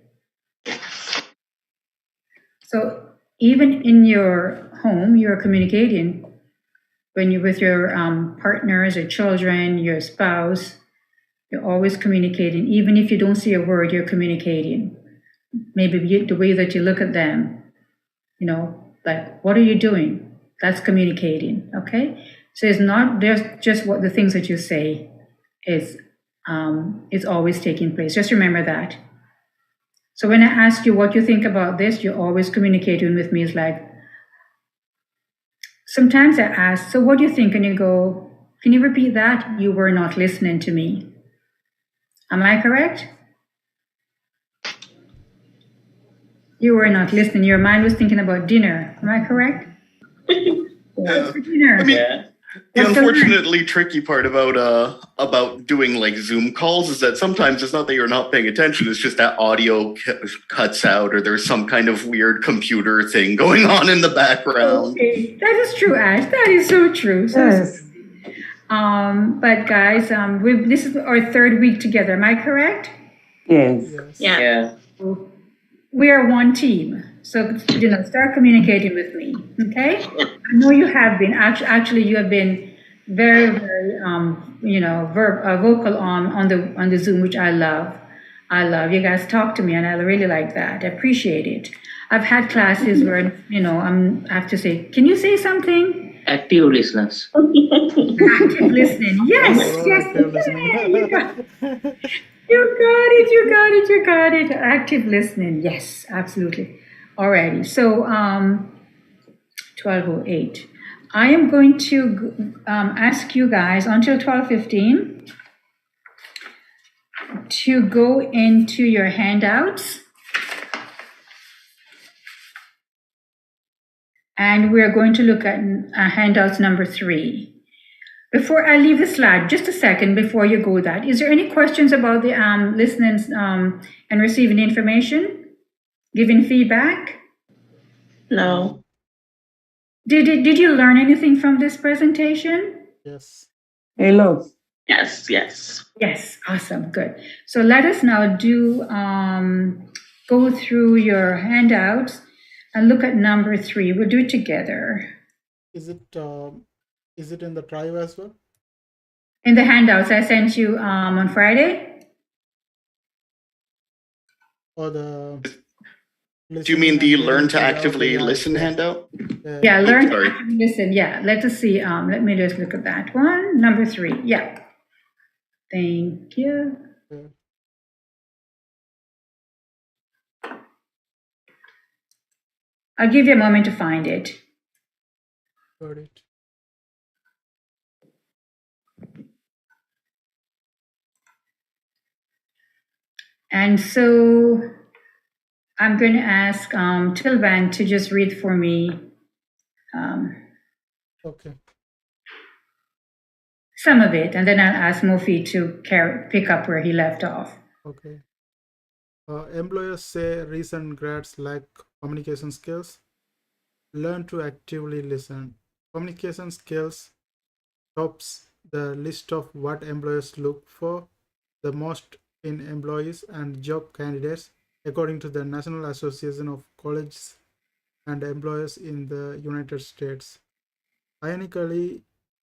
Speaker 1: So even in your home, you're communicating when you're with your partners or children, your spouse. You're always communicating. Even if you don't see a word, you're communicating. Maybe the way that you look at them, like, what are you doing? That's communicating, okay? So it's not just what the things that you say is always taking place. Just remember that. So when I ask you what you think about this, you're always communicating with me. It's like, sometimes I ask, so what do you think? And you go, can you repeat that? You were not listening to me. Am I correct? You were not listening. Your mind was thinking about dinner. Am I correct?
Speaker 6: Yeah.
Speaker 1: For dinner.
Speaker 6: I mean,
Speaker 7: Yeah.
Speaker 6: the
Speaker 1: What's the
Speaker 6: unfortunately tricky part about doing like Zoom calls is that sometimes it's not that you're not paying attention, it's just that audio cuts out or there's some kind of weird computer thing going on in the background.
Speaker 1: Okay, that is true, Ash. That is so true. So,
Speaker 4: Yes.
Speaker 1: but guys, this is our third week together. Am I correct?
Speaker 4: Yes.
Speaker 3: Yes.
Speaker 5: Yeah.
Speaker 7: Yeah.
Speaker 1: We are one team. So, start communicating with me, okay? I know you have been. Actually, you have been very, very, vocal on the Zoom, which I love. I love. You guys talk to me, and I really like that. I appreciate it. I've had classes where, I have to say, can you say something?
Speaker 7: Active listeners.
Speaker 1: Active listening. Yes,
Speaker 3: All
Speaker 1: yes.
Speaker 3: active listening.
Speaker 1: You got you got it. Active listening. Yes, absolutely. Alrighty. So 12:08. I am going to ask you guys until 12:15 to go into your handouts. And we're going to look at handouts number 3. Before I leave the slide, just a second before you go that, is there any questions about the listening and receiving information, giving feedback?
Speaker 5: No.
Speaker 1: Did you learn anything from this presentation?
Speaker 3: Yes.
Speaker 4: A lot.
Speaker 5: Yes, yes.
Speaker 1: Yes, awesome, good. So let us now go through your handouts and look at number 3. We'll do it together.
Speaker 3: Is it in the drive as well?
Speaker 1: In the handouts I sent you on Friday?
Speaker 3: Or the
Speaker 6: Do you mean the
Speaker 3: listening and
Speaker 6: learn to
Speaker 3: getting
Speaker 6: actively
Speaker 3: the
Speaker 6: listen
Speaker 3: answers?
Speaker 6: handout?
Speaker 1: Yeah, learn
Speaker 6: sorry.
Speaker 1: to listen. Yeah, let us see. Let me just look at that one. Number 3. Yeah. Thank you.
Speaker 3: Yeah.
Speaker 1: I'll give you a moment to find it.
Speaker 3: Got it.
Speaker 1: And so I'm going to ask Tilvan to just read for me
Speaker 3: Okay.
Speaker 1: some of it, and then I'll ask Mofi to pick up where he left off.
Speaker 3: Okay. Employers say recent grads lack communication skills. Learn to actively listen. Communication skills tops the list of what employers look for the most in employees and job candidates, according to the National Association of Colleges and Employers in the United States. Ironically,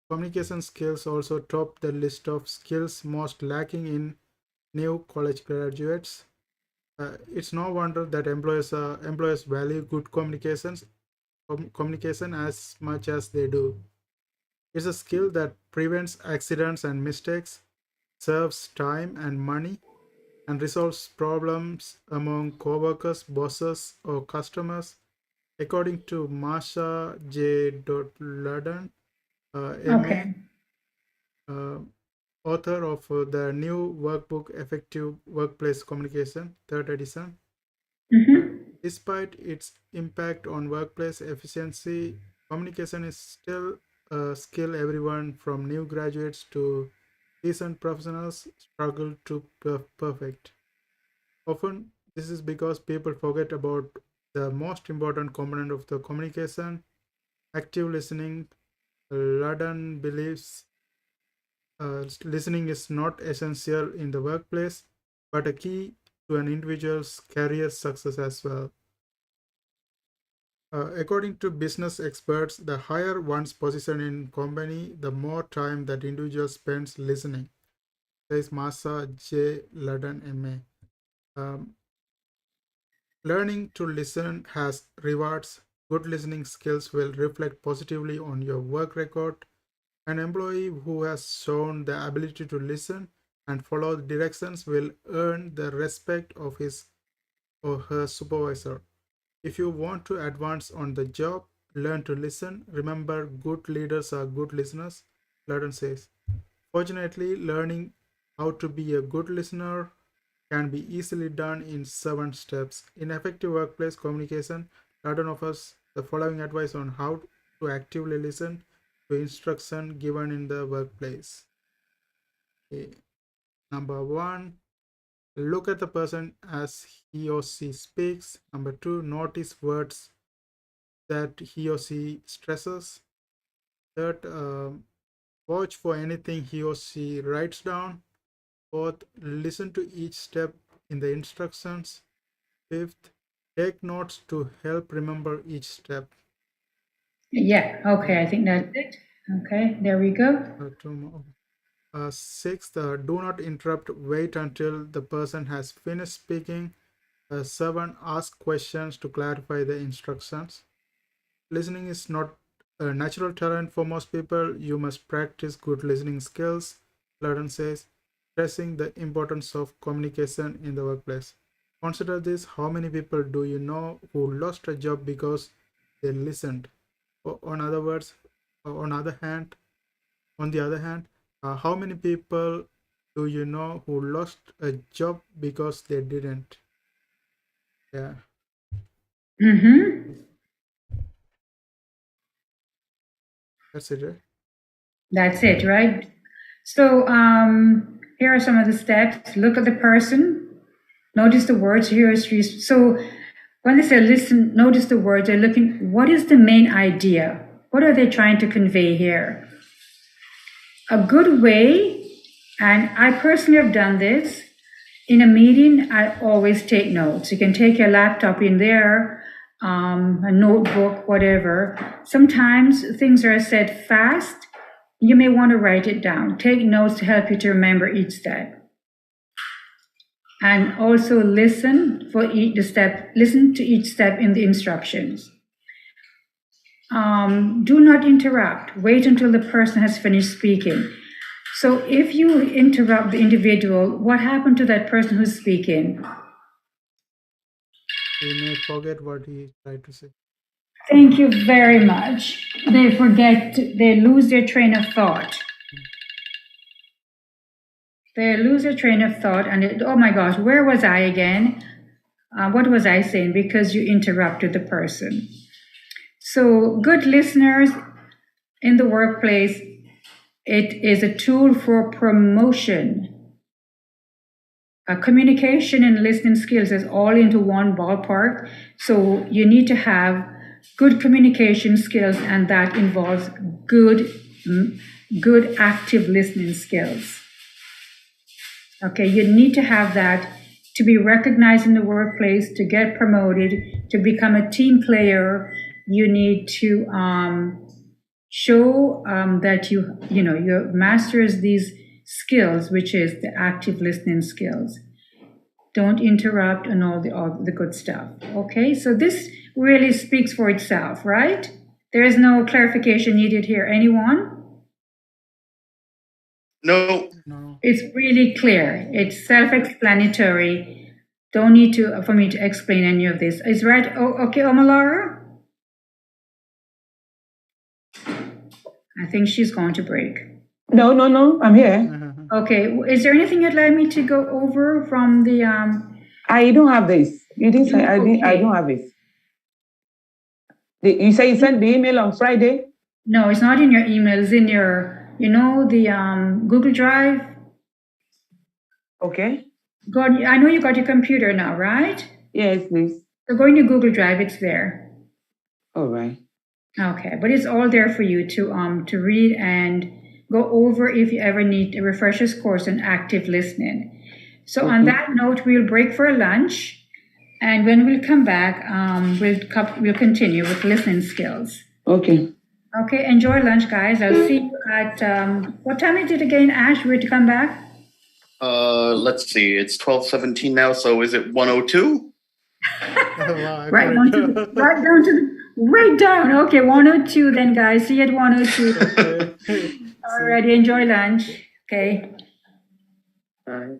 Speaker 3: communication skills also top the list of skills most lacking in new college graduates. It's no wonder that employers value good communication as much as they do. It's a skill that prevents accidents and mistakes, saves time and money, and resolves problems among coworkers, bosses, or customers, according to Marsha J. Ludden,
Speaker 1: Okay.
Speaker 3: MA, author of the new workbook Effective Workplace Communication, 3rd edition. Despite its impact on workplace efficiency, communication is still a skill everyone from new graduates to seasoned professionals struggle to perfect. Often, this is because people forget about the most important component of the communication, active listening. Ludden believes listening is not essential in the workplace, but a key to an individual's career success as well. According to business experts, the higher one's position in company, the more time that individual spends listening, says Masa J. Ludden, MA. Learning to listen has rewards. Good listening skills will reflect positively on your work record. An employee who has shown the ability to listen and follow the directions will earn the respect of his or her supervisor. If you want to advance on the job, learn to listen. Remember, good leaders are good listeners, Ludden says. Fortunately, learning how to be a good listener can be easily done in 7 steps. In effective workplace communication, Ludden offers the following advice on how to actively listen to instruction given in the workplace. Okay. Number 1, look at the person as he or she speaks. Number 2, notice words that he or she stresses. Third, watch for anything he or she writes down. Fourth, listen to each step in the instructions. Fifth, take notes to help remember each step.
Speaker 1: Yeah, okay, I think that's it. Okay, there we go.
Speaker 3: Two more. Sixth, do not interrupt. Wait until the person has finished speaking. 7, ask questions to clarify the instructions. Listening is not a natural talent for most people. You must practice good listening skills, Ludden says, stressing the importance of communication in the workplace. Consider this: how many people do you know who lost a job because they listened? On the other hand, how many people do you know who lost a job because they didn't? Yeah.
Speaker 1: Mm-hmm.
Speaker 3: That's it, right?
Speaker 1: That's it, right? So here are some of the steps. Look at the person. Notice the words here. So when they say listen, notice the words. They're looking, what is the main idea? What are they trying to convey here? A good way, and I personally have done this, in a meeting, I always take notes. You can take your laptop in there, a notebook, whatever. Sometimes things are said fast. You may want to write it down. Take notes to help you to remember each step. And also listen for each step. Listen to each step in the instructions. Do not interrupt. Wait until the person has finished speaking. So if you interrupt the individual, what happened to that person who's speaking?
Speaker 3: He may forget what he tried to say.
Speaker 1: Thank you very much. They forget, they lose their train of thought. They lose their train of thought and oh my gosh, where was I again? What was I saying? Because you interrupted the person. So good listeners in the workplace, it is a tool for promotion. Communication and listening skills is all into one ballpark. So you need to have good communication skills, and that involves good active listening skills. Okay, you need to have that to be recognized in the workplace, to get promoted, to become a team player. You need to show that you masters these skills, which is the active listening skills. Don't interrupt and all the good stuff. Okay, so this really speaks for itself, right? There is no clarification needed here. Anyone?
Speaker 6: No.
Speaker 1: It's really clear. It's self-explanatory. Don't need for me to explain any of this. Is right? Oh, okay, Omalara? I think she's going to break.
Speaker 4: No, I'm here.
Speaker 1: Okay, is there anything you'd like me to go over from the...
Speaker 4: I don't have this. You didn't say, I don't have it. You say you sent the email on Friday?
Speaker 1: No, it's not in your email. It's in your, the Google Drive.
Speaker 4: Okay.
Speaker 1: I know you got your computer now, right?
Speaker 4: Yes, please.
Speaker 1: So go into Google Drive, it's there.
Speaker 4: All right.
Speaker 1: Okay, but it's all there for you to read and go over if you ever need a refresher's course on active listening. So on that note, we'll break for lunch, and when we'll come back, we'll continue with listening skills.
Speaker 4: Okay.
Speaker 1: Okay, enjoy lunch, guys. I'll see you at what time is it again, Ash? We're to come back.
Speaker 6: Let's see. It's 12:17 now. So is it 1:02?
Speaker 1: Right down. Okay, 1:02 then, guys. See you at 1:02.
Speaker 3: Okay.
Speaker 1: Alrighty, enjoy lunch. Okay.
Speaker 7: Bye.